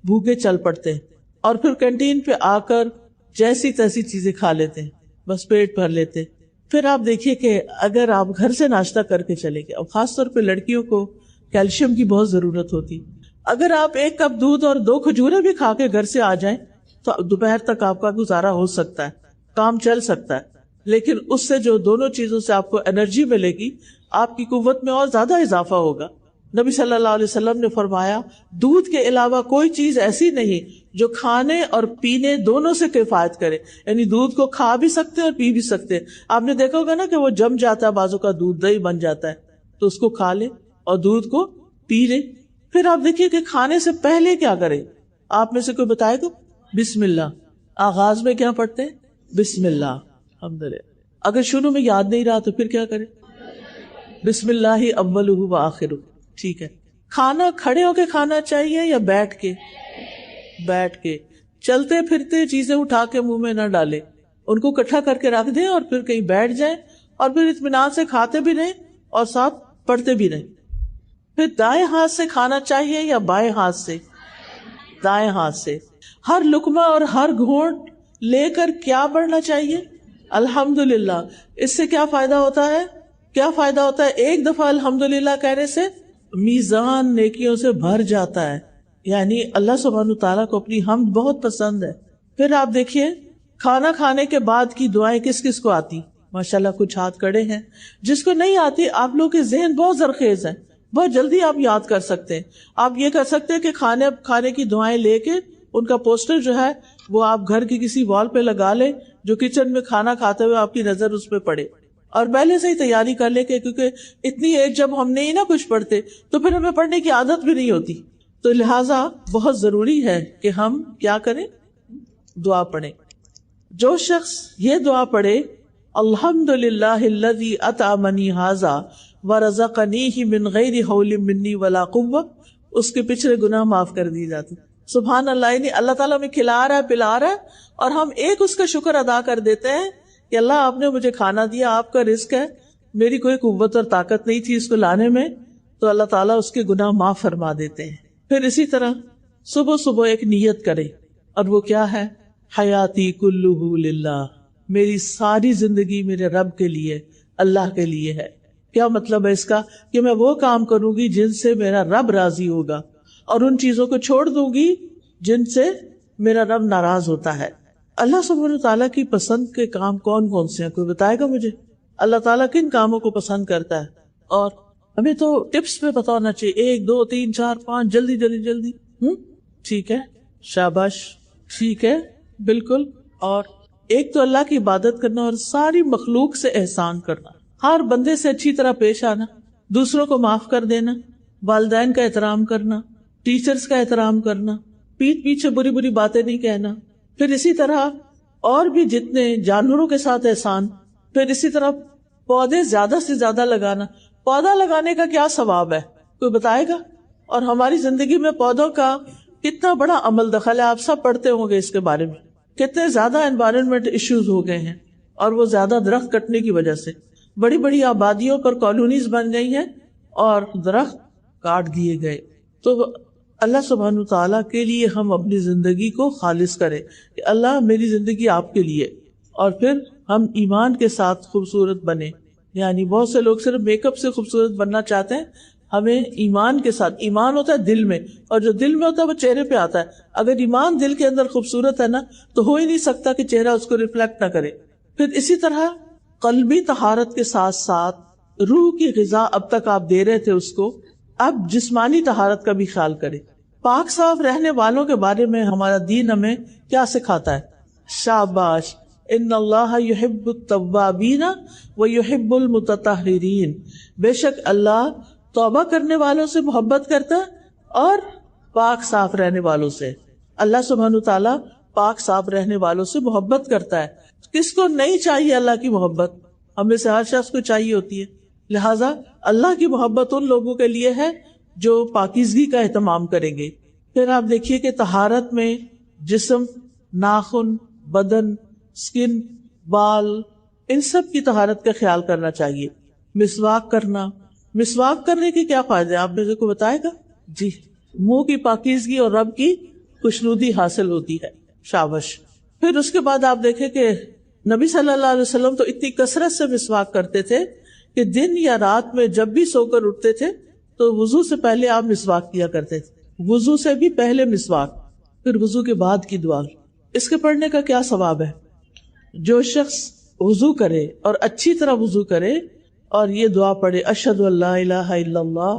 بھوکے چل پڑتے ہیں اور پھر کینٹین پہ آ کر جیسی تیسی چیزیں کھا لیتے ہیں، بس پیٹ بھر لیتے. پھر آپ دیکھیے کہ اگر آپ گھر سے ناشتہ کر کے چلے گئے، اور خاص طور پہ لڑکیوں کو کیلشیم کی بہت ضرورت ہوتی، اگر آپ 1 کپ دودھ اور 2 کھجوریں بھی کھا کے گھر سے آ جائیں تو دوپہر تک آپ کا گزارا ہو سکتا ہے، کام چل سکتا ہے. لیکن اس سے جو دونوں چیزوں سے آپ کو انرجی ملے گی، آپ کی قوت میں اور زیادہ اضافہ ہوگا. نبی صلی اللہ علیہ وسلم نے فرمایا دودھ کے علاوہ کوئی چیز ایسی نہیں جو کھانے اور پینے دونوں سے کفایت کرے، یعنی دودھ کو کھا بھی سکتے اور پی بھی سکتے. آپ نے دیکھا ہوگا نا کہ وہ جم جاتا ہے، بازو کا دودھ دہی بن جاتا ہے، تو اس کو کھا لے اور دودھ کو پی لے. پھر آپ دیکھیے کہ کھانے سے پہلے کیا کرے. آپ میں سے کوئی بتائے گا؟ بسم اللہ. آغاز میں کیا پڑھتے ہیں؟ بسم اللہ. الحمدللہ. اگر شروع میں یاد نہیں رہا تو پھر کیا کرے؟ بسم اللہ اولہ و آخرہ. ٹھیک ہے. کھانا کھڑے ہو کے کھانا چاہیے یا بیٹھ کے؟ بیٹھ کے. چلتے پھرتے چیزیں اٹھا کے منہ میں نہ ڈالے، ان کو اکٹھا کر کے رکھ دیں اور پھر کہیں بیٹھ جائیں اور پھر اطمینان سے کھاتے بھی رہیں اور ساتھ پڑھتے بھی رہیں. پھر دائیں ہاتھ سے کھانا چاہیے یا بائیں ہاتھ سے؟ دائیں ہاتھ سے. ہر لقمہ اور ہر گھونٹ لے کر کیا پڑھنا چاہیے؟ الحمدللہ. اس سے کیا فائدہ ہوتا ہے؟ کیا فائدہ ہوتا ہے؟ ایک دفعہ الحمدللہ کہنے سے میزان نیکیوں سے بھر جاتا ہے. یعنی اللہ سبحانہ تعالیٰ کو اپنی حمد بہت پسند ہے. پھر آپ دیکھیے کھانا کھانے کے بعد کی دعائیں کس کس کو آتی؟ ماشاءاللہ کچھ ہاتھ کڑے ہیں. جس کو نہیں آتی، آپ لوگ کے ذہن بہت زرخیز ہیں، بہت جلدی آپ یاد کر سکتے ہیں. آپ یہ کر سکتے ہیں کہ کھانے کی دعائیں لے کے ان کا پوسٹر جو ہے وہ آپ گھر کی کسی وال پہ لگا لیں، جو کچن میں کھانا کھاتے ہوئے آپ کی نظر اس پہ پڑے، اور پہلے سے ہی تیاری کر لے کے، کیونکہ اتنی ایج جب ہم نہیں نا کچھ پڑھتے تو پھر ہمیں پڑھنے کی عادت بھی نہیں ہوتی. تو لہٰذا بہت ضروری ہے کہ ہم کیا کریں؟ دعا پڑھیں. جو شخص یہ دعا پڑھے الحمدللہ الذی اطعمنی ھذا ورزقنیہ من غیر حول منی ولا قوہ، اس کے پچھلے گناہ معاف کر دیے جاتے. سبحان اللہ. یعنی اللہ تعالیٰ ہمیں کھلا رہا ہے، پلا رہا ہے، اور ہم ایک اس کا شکر ادا کر دیتے ہیں کہ اللہ آپ نے مجھے کھانا دیا، آپ کا رزق ہے، میری کوئی قوت اور طاقت نہیں تھی اس کو لانے میں، تو اللہ تعالیٰ اس کے گناہ معاف فرما دیتے ہیں. پھر اسی طرح صبح صبح ایک نیت کرے، اور وہ کیا ہے؟ حیاتی کلہ للہ، میری ساری زندگی میرے رب کے لیے، اللہ کے لیے ہے. کیا مطلب ہے اس کا؟ کہ میں وہ کام کروں گی جن سے میرا رب راضی ہوگا، اور ان چیزوں کو چھوڑ دوں گی جن سے میرا رب ناراض ہوتا ہے. اللہ سبحانہ تعالیٰ کی پسند کے کام کون کون سے ہیں؟ کوئی بتائے گا مجھے؟ اللہ تعالیٰ کن کاموں کو پسند کرتا ہے؟ اور ہمیں تو ٹپس پہ پتا ہونا چاہیے، 1 2 3 4 5 جلدی جلدی جلدی. ٹھیک ہے، شاباش، ٹھیک ہے، بالکل. اور ایک تو اللہ کی عبادت کرنا اور ساری مخلوق سے احسان کرنا، ہر بندے سے اچھی طرح پیش آنا، دوسروں کو معاف کر دینا، والدین کا احترام کرنا، ٹیچرز کا احترام کرنا، پیٹھ پیچھے بری بری باتیں نہیں کہنا. پھر اسی طرح اور بھی جتنے جانوروں کے ساتھ احسان. پھر اسی طرح پودے زیادہ سے زیادہ لگانا. پودا لگانے کا کیا ثواب ہے؟ کوئی بتائے گا؟ اور ہماری زندگی میں پودوں کا کتنا بڑا عمل دخل ہے، آپ سب پڑھتے ہوں گے اس کے بارے میں. کتنے زیادہ انوائرمنٹ ایشوز ہو گئے ہیں، اور وہ زیادہ درخت کٹنے کی وجہ سے بڑی بڑی آبادیوں پر کالونیز بن گئی ہیں اور درخت کاٹ دیے گئے. تو اللہ سبحانہ تعالیٰ کے لیے ہم اپنی زندگی کو خالص کریں کہ اللہ میری زندگی آپ کے لیے، اور پھر ہم ایمان کے ساتھ خوبصورت بنے. یعنی بہت سے لوگ صرف میک اپ سے خوبصورت بننا چاہتے ہیں، ہمیں ایمان کے ساتھ. ایمان ہوتا ہے دل میں، اور جو دل میں ہوتا ہے وہ چہرے پہ آتا ہے. اگر ایمان دل کے اندر خوبصورت ہے نا تو ہو ہی نہیں سکتا کہ چہرہ اس کو ریفلیکٹ نہ کرے. پھر اسی طرح قلبی طہارت کے ساتھ ساتھ روح کی غذا اب تک آپ دے رہے تھے اس کو، اب جسمانی طہارت کا بھی خیال کرے. پاک صاف رہنے والوں کے بارے میں ہمارا دین ہمیں کیا سکھاتا ہے؟ شاباش، ان اللہ یحب التوابین ویحب المتطہرین. بے شک اللہ توبہ کرنے والوں سے محبت کرتا ہے اور پاک صاف رہنے والوں سے. اللہ سبحانہ تعالیٰ پاک صاف رہنے والوں سے محبت کرتا ہے. کس کو نہیں چاہیے اللہ کی محبت؟ ہمیں سے ہر شخص کو چاہیے ہوتی ہے. لہٰذا اللہ کی محبت ان لوگوں کے لیے ہے جو پاکیزگی کا اہتمام کریں گے. پھر آپ دیکھیے کہ طہارت میں جسم، ناخن، بدن، سکن، بال، ان سب کی طہارت کا خیال کرنا چاہیے. مسواک کرنا، مسواک کرنے کے کیا فائدے آپ مجھے کو بتائے گا؟ جی، منہ کی پاکیزگی اور رب کی خوشنودی حاصل ہوتی ہے. شاباش. پھر اس کے بعد آپ دیکھیں کہ نبی صلی اللہ علیہ وسلم تو اتنی کثرت سے مسواک کرتے تھے کہ دن یا رات میں جب بھی سو کر اٹھتے تھے تو وضو سے پہلے آپ مسواک کیا کرتے تھے. وضو سے بھی پہلے مسواک، پھر وضو کے بعد کی دعا. اس کے پڑھنے کا کیا ثواب ہے؟ جو شخص وضو کرے اور اچھی طرح وضو کرے اور یہ دعا پڑھے، اشہد ان لا الہ الا اللہ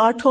8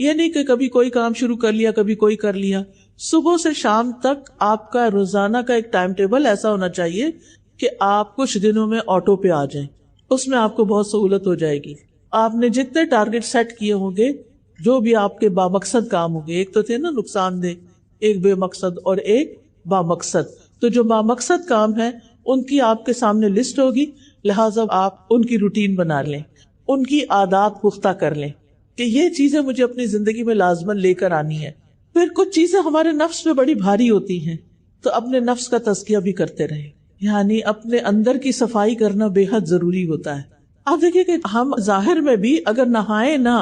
یہ نہیں کہ کبھی کوئی کام شروع کر لیا کبھی کوئی کر لیا. صبح سے شام تک آپ کا روزانہ کا ایک ٹائم ٹیبل ایسا ہونا چاہیے کہ آپ کچھ دنوں میں آٹو پہ آ جائیں. اس میں آپ کو بہت سہولت ہو جائے گی. آپ نے جتنے ٹارگٹ سیٹ کیے ہوں گے، جو بھی آپ کے بامقصد کام ہوں گے، ایک تو تھے نا نقصان دہ، ایک بے مقصد اور ایک بامقصد، تو جو بامقصد کام ہے ان کی آپ کے سامنے لسٹ ہوگی. لہٰذا آپ ان کی روٹین بنا لیں، ان کی عادات پختہ کر لیں کہ یہ چیزیں مجھے اپنی زندگی میں لازماً لے کر آنی ہے. پھر کچھ چیزیں ہمارے نفس میں بڑی بھاری ہوتی ہیں تو اپنے نفس کا تزکیہ بھی کرتے رہیں، یعنی اپنے اندر کی صفائی کرنا بے حد ضروری ہوتا ہے. آپ دیکھیں کہ ہم ظاہر میں بھی اگر نہائے نہ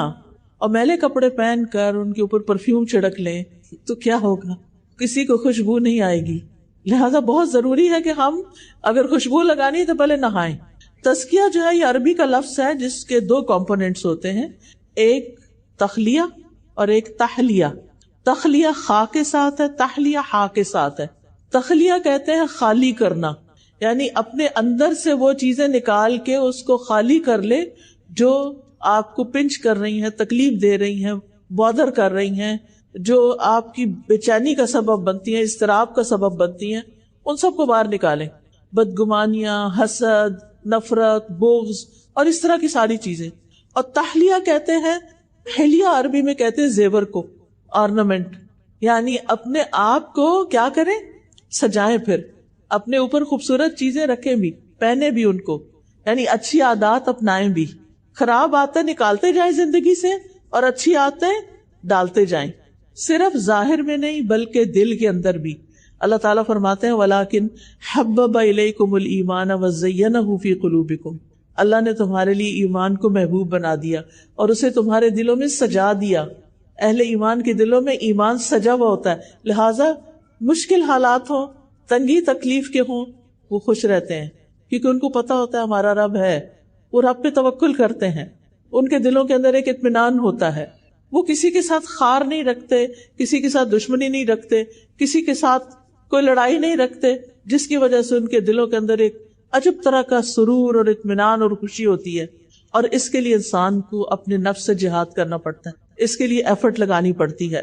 اور میلے کپڑے پہن کر ان کے اوپر پرفیوم چھڑک لیں تو کیا ہوگا؟ کسی کو خوشبو نہیں آئے گی. لہذا بہت ضروری ہے کہ ہم اگر خوشبو لگانی ہے تو پہلے نہائیں. تزکیہ جو ہے یہ عربی کا لفظ ہے جس کے دو کمپوننٹس ہوتے ہیں، ایک تخلیہ اور ایک تحلیہ. تخلیہ خا کے ساتھ ہے، تحلیہ ہا کے ساتھ ہے. تخلیہ کہتے ہیں خالی کرنا، یعنی اپنے اندر سے وہ چیزیں نکال کے اس کو خالی کر لے جو آپ کو پنچ کر رہی ہیں، تکلیف دے رہی ہیں، بودر کر رہی ہیں، جو آپ کی بے چینی کا سبب بنتی ہیں، اضطراب کا سبب بنتی ہیں، ان سب کو باہر نکالیں. بدگمانیاں، حسد، نفرت، بغض اور اس طرح کی ساری چیزیں. اور تحلیہ کہتے ہیں، حلیہ عربی میں کہتے ہیں زیور کو، آرنامنٹ، یعنی اپنے آپ کو کیا کریں، سجائیں، پھر اپنے اوپر خوبصورت چیزیں رکھیں بھی، پہنے بھی ان کو، یعنی اچھی عادات اپنائیں بھی. خراب عادتیں نکالتے جائیں زندگی سے اور اچھی عادتیں ڈالتے جائیں، صرف ظاہر میں نہیں بلکہ دل کے اندر بھی. اللہ تعالیٰ فرماتے ہیں وَلَٰكِنْ حَبَّبَ إِلَيْكُمُ الْإِيمَانَ وَزَيَّنَهُ فِي قُلُوبِكُمْ. اللہ نے تمہارے لیے ایمان کو محبوب بنا دیا اور اسے تمہارے دلوں میں سجا دیا. اہل ایمان کے دلوں میں ایمان سجا ہوا ہوتا ہے، لہٰذا مشکل حالات ہوں، تنگی تکلیف کے ہوں، وہ خوش رہتے ہیں کیونکہ ان کو پتا ہوتا ہے ہمارا رب ہے. وہ رب پہ توکل کرتے ہیں، ان کے دلوں کے اندر ایک اطمینان ہوتا ہے. وہ کسی کے ساتھ خار نہیں رکھتے، کسی کے ساتھ دشمنی نہیں رکھتے، کسی کے ساتھ کوئی لڑائی نہیں رکھتے، جس کی وجہ سے ان کے دلوں کے اندر ایک عجب طرح کا سرور اور اطمینان اور خوشی ہوتی ہے. اور اس کے لیے انسان کو اپنے نفس سے جہاد کرنا پڑتا ہے، اس کے لیے ایفرٹ لگانی پڑتی ہے.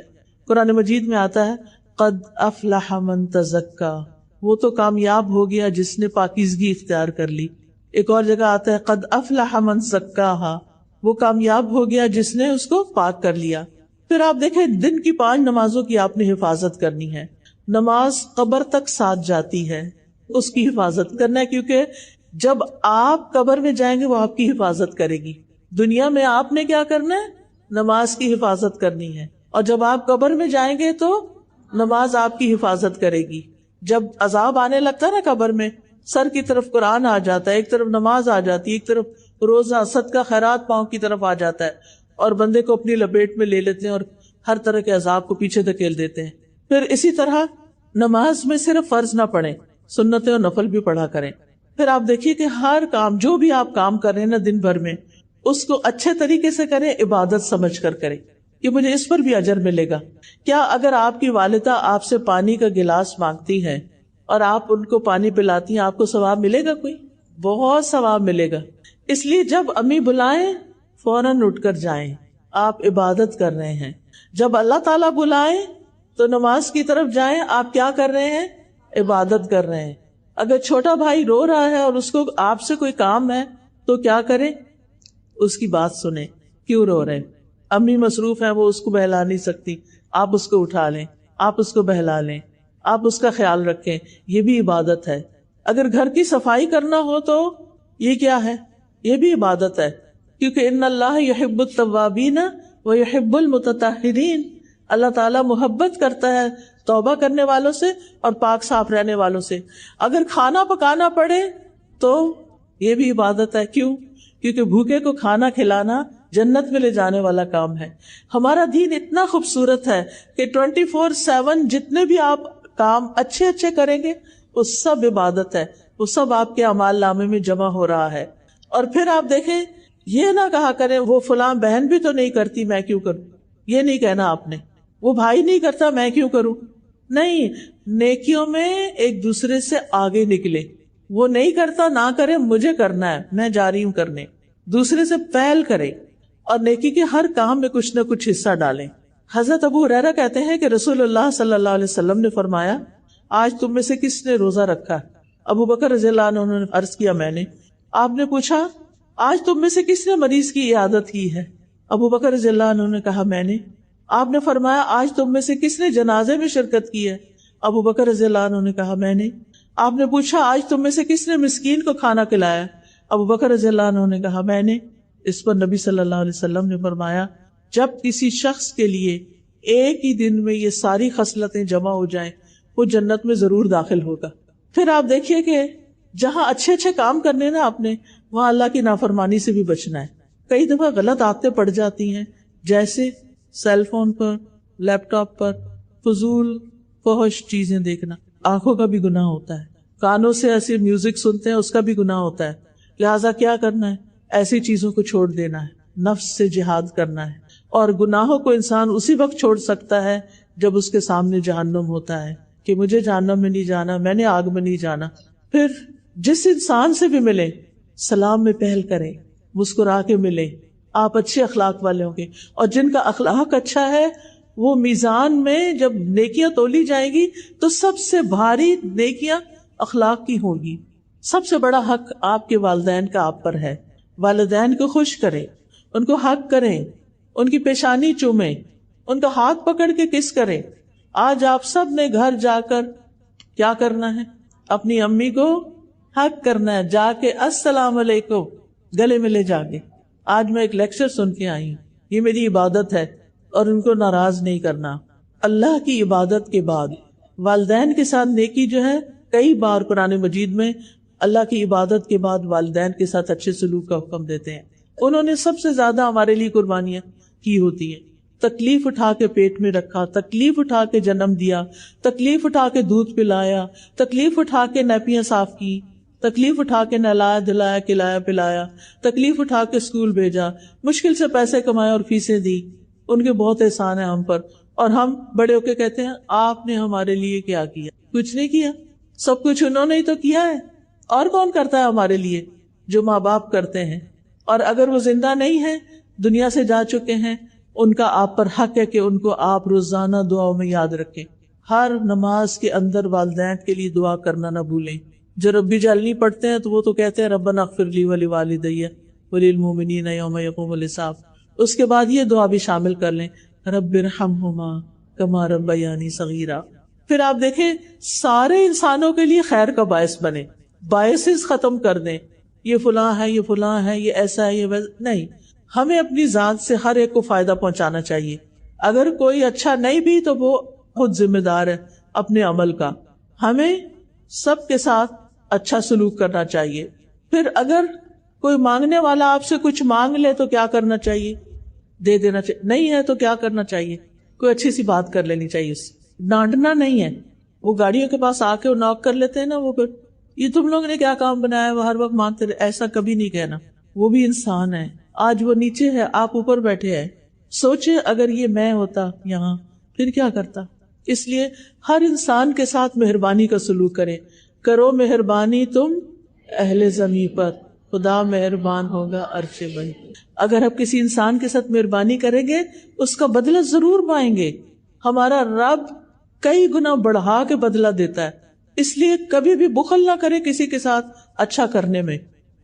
قرآن مجید میں آتا ہے قد افلح من تزکا، وہ تو کامیاب ہو گیا جس نے پاکیزگی اختیار کر لی. ایک اور جگہ آتا ہے قد افلح من زکاہا، وہ کامیاب ہو گیا جس نے اس کو پاک کر لیا. پھر آپ دیکھیں دن کی 5 نمازوں کی آپ نے حفاظت کرنی ہے. نماز قبر تک ساتھ جاتی ہے، اس کی حفاظت کرنا ہے، کیونکہ جب آپ قبر میں جائیں گے وہ آپ کی حفاظت کرے گی. دنیا میں آپ نے کیا کرنا ہے؟ نماز کی حفاظت کرنی ہے، اور جب آپ قبر میں جائیں گے تو نماز آپ کی حفاظت کرے گی. جب عذاب آنے لگتا ہے نا قبر میں، سر کی طرف قرآن آ جاتا ہے، ایک طرف نماز آ جاتی ہے، ایک طرف روزہ صدقہ خیرات پاؤں کی طرف آ جاتا ہے، اور بندے کو اپنی لپیٹ میں لے لیتے ہیں اور ہر طرح کے عذاب کو پیچھے دھکیل دیتے ہیں. پھر اسی طرح نماز میں صرف فرض نہ پڑھیں، سنتیں اور نفل بھی پڑھا کریں. پھر آپ دیکھیے کہ ہر کام، جو بھی آپ کام کر رہے ہیں نا دن بھر میں، اس کو اچھے طریقے سے کریں، عبادت سمجھ کر کریں کہ مجھے اس پر بھی اجر ملے گا. کیا اگر آپ کی والدہ آپ سے پانی کا گلاس مانگتی ہے اور آپ ان کو پانی پلاتی ہیں، آپ کو ثواب ملے گا؟ کوئی بہت ثواب ملے گا. اس لیے جب امی بلائیں فوراً اٹھ کر جائیں، آپ عبادت کر رہے ہیں. جب اللہ تعالیٰ بلائیں تو نماز کی طرف جائیں، آپ کیا کر رہے ہیں؟ عبادت کر رہے ہیں. اگر چھوٹا بھائی رو رہا ہے اور اس کو آپ سے کوئی کام ہے تو کیا کریں؟ اس کی بات سنیں، کیوں رو رہے ہیں؟ امی مصروف ہیں، وہ اس کو بہلا نہیں سکتی، آپ اس کو اٹھا لیں، آپ اس کو بہلا لیں، آپ اس کا خیال رکھیں. یہ بھی عبادت ہے. اگر گھر کی صفائی کرنا ہو تو یہ کیا ہے؟ یہ بھی عبادت ہے، کیونکہ ان اللہ یحب التوابین ویحب المتطہرین. اللہ تعالیٰ محبت کرتا ہے توبہ کرنے والوں سے اور پاک صاف رہنے والوں سے. اگر کھانا پکانا پڑے تو یہ بھی عبادت ہے. کیوں؟ کیونکہ بھوکے کو کھانا کھلانا جنت میں لے جانے والا کام ہے. ہمارا دین اتنا خوبصورت ہے کہ 24/7 جتنے بھی آپ کام اچھے اچھے کریں گے وہ سب عبادت ہے، وہ سب آپ کے اعمال نامے میں جمع ہو رہا ہے. اور پھر آپ دیکھیں، یہ نہ کہا کریں وہ فلاں بہن بھی تو نہیں کرتی میں کیوں کروں، یہ نہیں کہنا آپ نے. وہ بھائی نہیں کرتا میں کیوں کروں. نہیں، نیکیوں میں ایک دوسرے سے آگے نکلے. وہ نہیں کرتا نہ کرے، مجھے کرنا ہے، میں جا رہی ہوں کرنے. دوسرے سے پہل کرے. اور نیکی کے ہر کام میں کچھ نہ کچھ حصہ ڈالیں. حضرت ابو ہریرہ کہتے ہیں کہ رسول اللہ صلی اللہ علیہ وسلم نے فرمایا آج تم میں سے کس نے روزہ رکھا؟ ابو بکر رضی اللہ عنہ نے عرض کیا میں نے. آپ نے پوچھا آج تم میں سے کس نے مریض کی عیادت کی ہے؟ ابو بکر رضی اللہ عنہ نے کہا میں نے. آپ نے فرمایا آج تم میں سے کس نے جنازے میں شرکت کی ہے؟ ابو بکر رضی اللہ عنہ نے کہا میں نے. آپ نے پوچھا آج تم میں سے کس نے مسکین کو کھانا کھلایا؟ ابو بکر رضی اللہ عنہ نے کہا میں نے. اس پر نبی صلی اللہ علیہ وسلم نے فرمایا جب کسی شخص کے لیے ایک ہی دن میں یہ ساری خصلتیں جمع ہو جائیں وہ جنت میں ضرور داخل ہوگا. پھر آپ دیکھیے کہ جہاں اچھے اچھے کام کرنے نا آپ نے وہاں اللہ کی نافرمانی سے بھی بچنا ہے. کئی دفعہ غلط عادتیں پڑ جاتی ہیں جیسے سیل فون پر لیپ ٹاپ پر فضول فحش چیزیں دیکھنا. آنکھوں کا بھی گناہ ہوتا ہے. کانوں سے ایسی میوزک سنتے ہیں اس کا بھی گناہ ہوتا ہے. لہٰذا کیا کرنا ہے؟ ایسی چیزوں کو چھوڑ دینا ہے. نفس سے جہاد کرنا ہے. اور گناہوں کو انسان اسی وقت چھوڑ سکتا ہے جب اس کے سامنے جہنم ہوتا ہے کہ مجھے جہنم میں نہیں جانا, میں نے آگ میں نہیں جانا. پھر جس انسان سے بھی ملے سلام میں پہل کریں, مسکرا کے ملیں. آپ اچھے اخلاق والے ہوں گے اور جن کا اخلاق اچھا ہے وہ میزان میں جب نیکیاں تولی جائیں گی تو سب سے بھاری نیکیاں اخلاق کی ہوں گی. سب سے بڑا حق آپ کے والدین کا آپ پر ہے. والدین کو خوش کریں, ان کو حق کریں, ان کی پیشانی چومیں, ان کا ہاتھ پکڑ کے کس کریں. آج آپ سب نے گھر جا کر کیا کرنا ہے؟ اپنی امی کو حق کرنا ہے, جا کے السلام علیکم گلے ملے جا کے. آج میں ایک لیکچر سن کے آئی ہوں, یہ میری عبادت ہے اور ان کو ناراض نہیں کرنا. اللہ کی عبادت کے بعد والدین کے ساتھ نیکی جو ہے, کئی بار قرآن مجید میں اللہ کی عبادت کے بعد والدین کے ساتھ اچھے سلوک کا حکم دیتے ہیں. انہوں نے سب سے زیادہ ہمارے لیے قربانیاں کی ہوتی ہیں. تکلیف اٹھا کے پیٹ میں رکھا, تکلیف اٹھا کے جنم دیا, تکلیف اٹھا کے دودھ پلایا, تکلیف اٹھا کے نیپیاں صاف کی, تکلیف اٹھا کے نہلایا دھلایا کھلایا پلایا, تکلیف اٹھا کے اسکول بھیجا, مشکل سے پیسے کمائے اور فیسیں دی. ان کے بہت احسان ہیں ہم پر, اور ہم بڑے ہو کے کہتے ہیں آپ نے ہمارے لیے کیا کیا؟ کچھ نہیں کیا. سب کچھ انہوں نے ہی تو کیا ہے. اور کون کرتا ہے ہمارے لیے؟ جو ماں باپ کرتے ہیں. اور اگر وہ زندہ نہیں ہیں, دنیا سے جا چکے ہیں, ان کا آپ پر حق ہے کہ ان کو آپ روزانہ دعاؤں میں یاد رکھیں. ہر نماز کے اندر والدین کے لیے دعا کرنا نہ بھولیں. جو ربی جعلنی پڑھتے ہیں تو وہ تو کہتے ہیں ربنا اغفر لی ولوالدی وللمؤمنین یوم یقوم الحساب. اس کے بعد یہ دعا بھی شامل کر لیں, رب ارحمہما کما ربیانی صغیرا. پھر آپ دیکھیں سارے انسانوں کے لیے خیر کا باعث بنے, باعث ختم کر دیں. یہ فلاں ہے, یہ فلاں ہے, یہ ایسا ہے, یہ ویسا نہیں. ہمیں اپنی ذات سے ہر ایک کو فائدہ پہنچانا چاہیے. اگر کوئی اچھا نہیں بھی تو وہ خود ذمہ دار ہے اپنے عمل کا. ہمیں سب کے ساتھ اچھا سلوک کرنا چاہیے. پھر اگر کوئی مانگنے والا آپ سے کچھ مانگ لے تو کیا کرنا چاہیے؟ دے دینا چاہیے. نہیں ہے تو کیا کرنا چاہیے؟ کوئی اچھی سی بات کر لینی چاہیے. اس سے ڈانٹنا نہیں ہے. وہ گاڑیوں کے پاس آ کے ناک کر لیتے ہیں نا, وہ پھر یہ تم لوگ نے کیا کام بنایا, وہ ہر وقت مانگتے رہے. ایسا کبھی نہیں کہنا. وہ بھی انسان ہے. آج وہ نیچے ہے, آپ اوپر بیٹھے ہیں. سوچے اگر یہ میں ہوتا یہاں پھر کیا کرتا. اس لیے ہر انسان کے ساتھ مہربانی کا سلوک کریں. کرو مہربانی تم اہل زمین پر, خدا مہربان ہوگا عرش بن. اگر آپ کسی انسان کے ساتھ مہربانی کریں گے اس کا بدلہ ضرور پائیں گے. ہمارا رب کئی گنا بڑھا کے بدلہ دیتا ہے. اس لیے کبھی بھی بخل نہ کرے کسی کے ساتھ اچھا کرنے میں,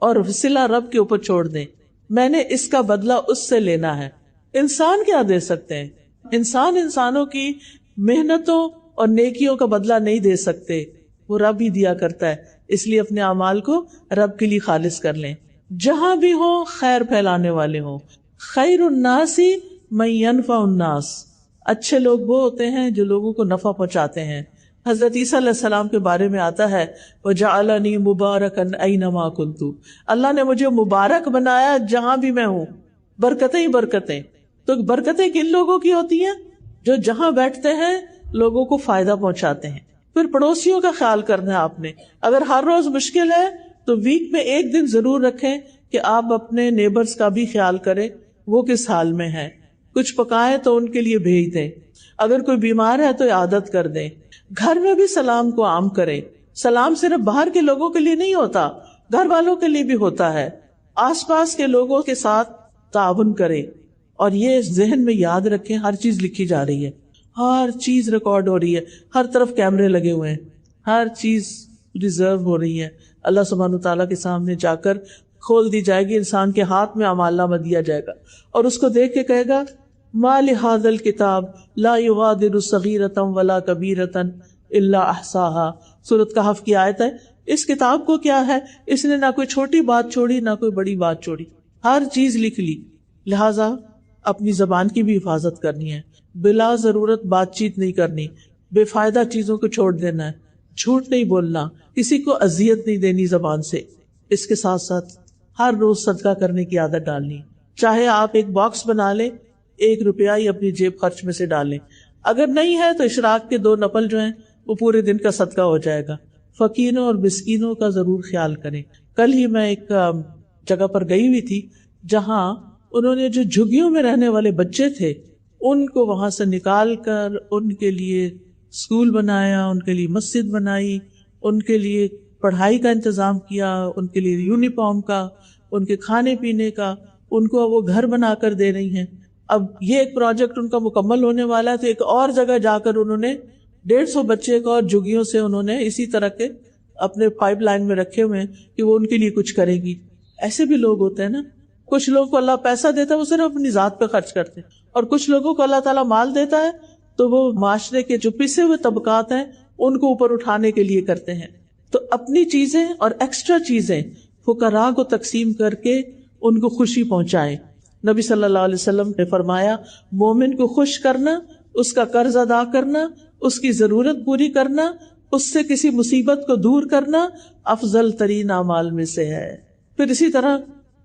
اور صلہ رب کے اوپر چھوڑ دیں. میں نے اس کا بدلہ اس سے لینا ہے. انسان کیا دے سکتے ہیں؟ انسان انسانوں کی محنتوں اور نیکیوں کا بدلہ نہیں دے سکتے, وہ رب ہی دیا کرتا ہے. اس لیے اپنے اعمال کو رب کے لیے خالص کر لیں. جہاں بھی ہوں خیر پھیلانے والے ہوں. خیر الناس من ینفع الناس. اچھے لوگ وہ ہوتے ہیں جو لوگوں کو نفع پہنچاتے ہیں. حضرت عیسیٰ علیہ السلام کے بارے میں آتا ہے وَجَعَلَنِي مُبَارَكًا أَيْنَمَا كُنْتُ. اللہ نے مجھے مبارک بنایا جہاں بھی میں ہوں. برکتیں ہی برکتیں. تو برکتیں کن لوگوں کی ہوتی ہیں؟ جو جہاں بیٹھتے ہیں لوگوں کو فائدہ پہنچاتے ہیں. پھر پڑوسیوں کا خیال کرنا ہے آپ نے. اگر ہر روز مشکل ہے تو ویک میں ایک دن ضرور رکھیں کہ آپ اپنے نیبرز کا بھی خیال کریں, وہ کس حال میں ہیں. کچھ پکائیں تو ان کے لیے بھیج دیں. اگر کوئی بیمار ہے تو عادت کر دیں. گھر میں بھی سلام کو عام کریں. سلام صرف باہر کے لوگوں کے لیے نہیں ہوتا, گھر والوں کے لیے بھی ہوتا ہے. آس پاس کے لوگوں کے ساتھ تعاون کریں. اور یہ ذہن میں یاد رکھیں ہر چیز لکھی جا رہی ہے, ہر چیز ریکارڈ ہو رہی ہے, ہر طرف کیمرے لگے ہوئے ہیں, ہر چیز ریزرو ہو رہی ہے. اللہ سبحانہ تعالیٰ کے سامنے جا کر کھول دی جائے گی, انسان کے ہاتھ میں اعمال نامہ دیا جائے گا اور اس کو دیکھ کے کہے گا ما لہذا الکتاب لا یغادر صغیرۃ ولا کبیرۃ الا احصاها. سورۃ کہف کی آیت ہے. اس کتاب کو کیا ہے, اس نے نہ کوئی چھوٹی بات چھوڑی نہ کوئی بڑی بات چھوڑی, ہر چیز لکھ لی. لہذا اپنی زبان کی بھی حفاظت کرنی ہے, بلا ضرورت بات چیت نہیں کرنی, بے فائدہ چیزوں کو چھوڑ دینا ہے, جھوٹ نہیں بولنا, کسی کو اذیت نہیں دینی زبان سے. اس کے ساتھ ساتھ ہر روز صدقہ کرنے کی عادت ڈالنی. چاہے آپ ایک باکس بنا لیں, 1 روپیہ ہی اپنی جیب خرچ میں سے ڈالیں, اگر نہیں ہے تو اشراق کے 2 نفل جو ہیں وہ پورے دن کا صدقہ ہو جائے گا. فقیروں اور مسکینوں کا ضرور خیال کریں. کل ہی میں ایک جگہ پر گئی ہوئی تھی جہاں انہوں نے جو جھگیوں میں رہنے والے بچے تھے ان کو وہاں سے نکال کر ان کے لیے اسکول بنایا, ان کے لیے مسجد بنائی, ان کے لیے پڑھائی کا انتظام کیا, ان کے لیے یونیفارم کا, ان کے کھانے پینے کا, ان کو وہ گھر بنا کر دے رہی ہیں. اب یہ ایک پروجیکٹ ان کا مکمل ہونے والا ہے تو ایک اور جگہ جا کر انہوں نے 150 بچے کو اور جھگیوں سے انہوں نے اسی طرح کے اپنے پائپ لائن میں رکھے ہوئے ہیں کہ وہ ان کے لیے کچھ کرے گی. ایسے بھی لوگ ہوتے ہیں نا, کچھ لوگوں کو اللہ پیسہ دیتا ہے وہ صرف اپنی ذات پہ خرچ کرتے ہیں, اور کچھ لوگوں کو اللہ تعالیٰ مال دیتا ہے تو وہ معاشرے کے جو پسے ہوئے طبقات ہیں ان کو اوپر اٹھانے کے لیے کرتے ہیں. تو اپنی چیزیں اور ایکسٹرا چیزیں فقراء کو تقسیم کر کے ان کو خوشی پہنچائیں. نبی صلی اللہ علیہ وسلم نے فرمایا مومن کو خوش کرنا, اس کا قرض ادا کرنا, اس کی ضرورت پوری کرنا, اس سے کسی مصیبت کو دور کرنا افضل ترین اعمال میں سے ہے. پھر اسی طرح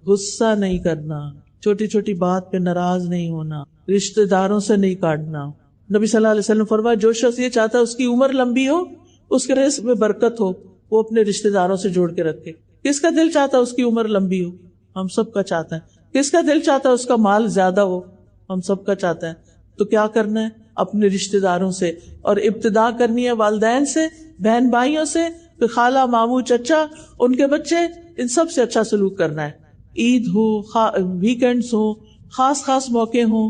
غصہ نہیں کرنا, چھوٹی چھوٹی بات پہ ناراض نہیں ہونا, رشتہ داروں سے نہیں کاٹنا. نبی صلی اللہ علیہ وسلم فرمایا جو شخص یہ چاہتا ہے اس کی عمر لمبی ہو, اس کے رزق میں برکت ہو, وہ اپنے رشتہ داروں سے جوڑ کے رکھے. کس کا دل چاہتا ہے اس کی عمر لمبی ہو؟ ہم سب کا چاہتا ہے. کس کا دل چاہتا ہے اس کا مال زیادہ ہو؟ ہم سب کا چاہتا ہے. تو کیا کرنا ہے؟ اپنے رشتہ داروں سے, اور ابتدا کرنی ہے والدین سے, بہن بھائیوں سے, پھر خالہ ماموں چچا, ان کے بچے, ان سب سے اچھا سلوک کرنا ہے. عید ہو, ویکینڈز ہو, خاص موقع ہوں,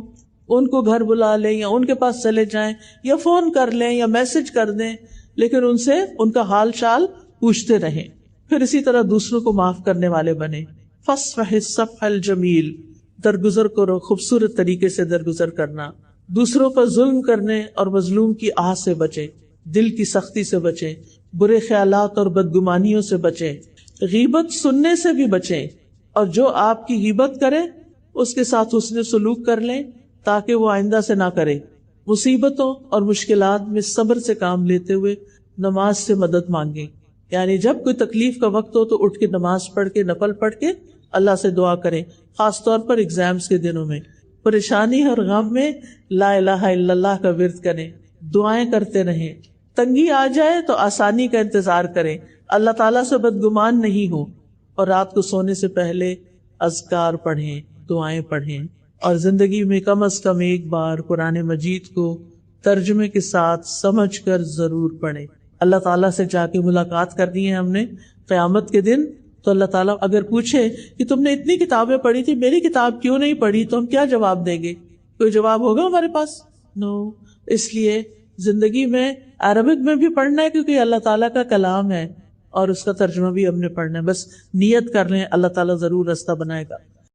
ان کو گھر بلا لیں یا ان کے پاس چلے جائیں یا فون کر لیں یا میسج کر دیں, لیکن ان سے ان کا حال چال پوچھتے رہیں. پھر اسی طرح دوسروں کو معاف کرنے والے بنے. فاصفح الصفح الجمیل, درگزر کرو, خوبصورت طریقے سے درگزر کرنا. دوسروں پر ظلم کرنے اور مظلوم کی آہ سے بچے, دل کی سختی سے بچیں, برے خیالات اور بدگمانیوں سے بچیں, غیبت سننے سے بھی بچیں, اور جو آپ کی غیبت کرے اس کے ساتھ حسن سلوک کر لیں تاکہ وہ آئندہ سے نہ کرے. مصیبتوں اور مشکلات میں صبر سے کام لیتے ہوئے نماز سے مدد مانگیں. یعنی جب کوئی تکلیف کا وقت ہو تو اٹھ کے نماز پڑھ کے, نفل پڑھ کے اللہ سے دعا کریں, خاص طور پر ایگزامز کے دنوں میں. پریشانی اور غم میں لا الہ الا اللہ کا ورد کریں, دعائیں کرتے رہیں. تنگی آ جائے تو آسانی کا انتظار کریں, اللہ تعالیٰ سے بدگمان نہیں ہو, اور رات کو سونے سے پہلے اذکار پڑھیں, دعائیں پڑھیں, اور زندگی میں کم از کم ایک بار قرآن مجید کو ترجمے کے ساتھ سمجھ کر ضرور پڑھیں. اللہ تعالیٰ سے جا کے ملاقات کرنی ہے ہم نے قیامت کے دن, تو اللہ تعالیٰ اگر پوچھے کہ تم نے اتنی کتابیں پڑھی تھی, میری کتاب کیوں نہیں پڑھی, تو ہم کیا جواب دیں گے؟ کوئی جواب ہوگا ہمارے پاس؟ نو. اس لیے زندگی میں عربک میں بھی پڑھنا ہے کیونکہ اللہ تعالیٰ کا کلام ہے, اور اس کا ترجمہ بھی ہم نے پڑھنا ہے. بس نیت کر لیں, اللہ تعالیٰ ضرور راستہ بنائے گا.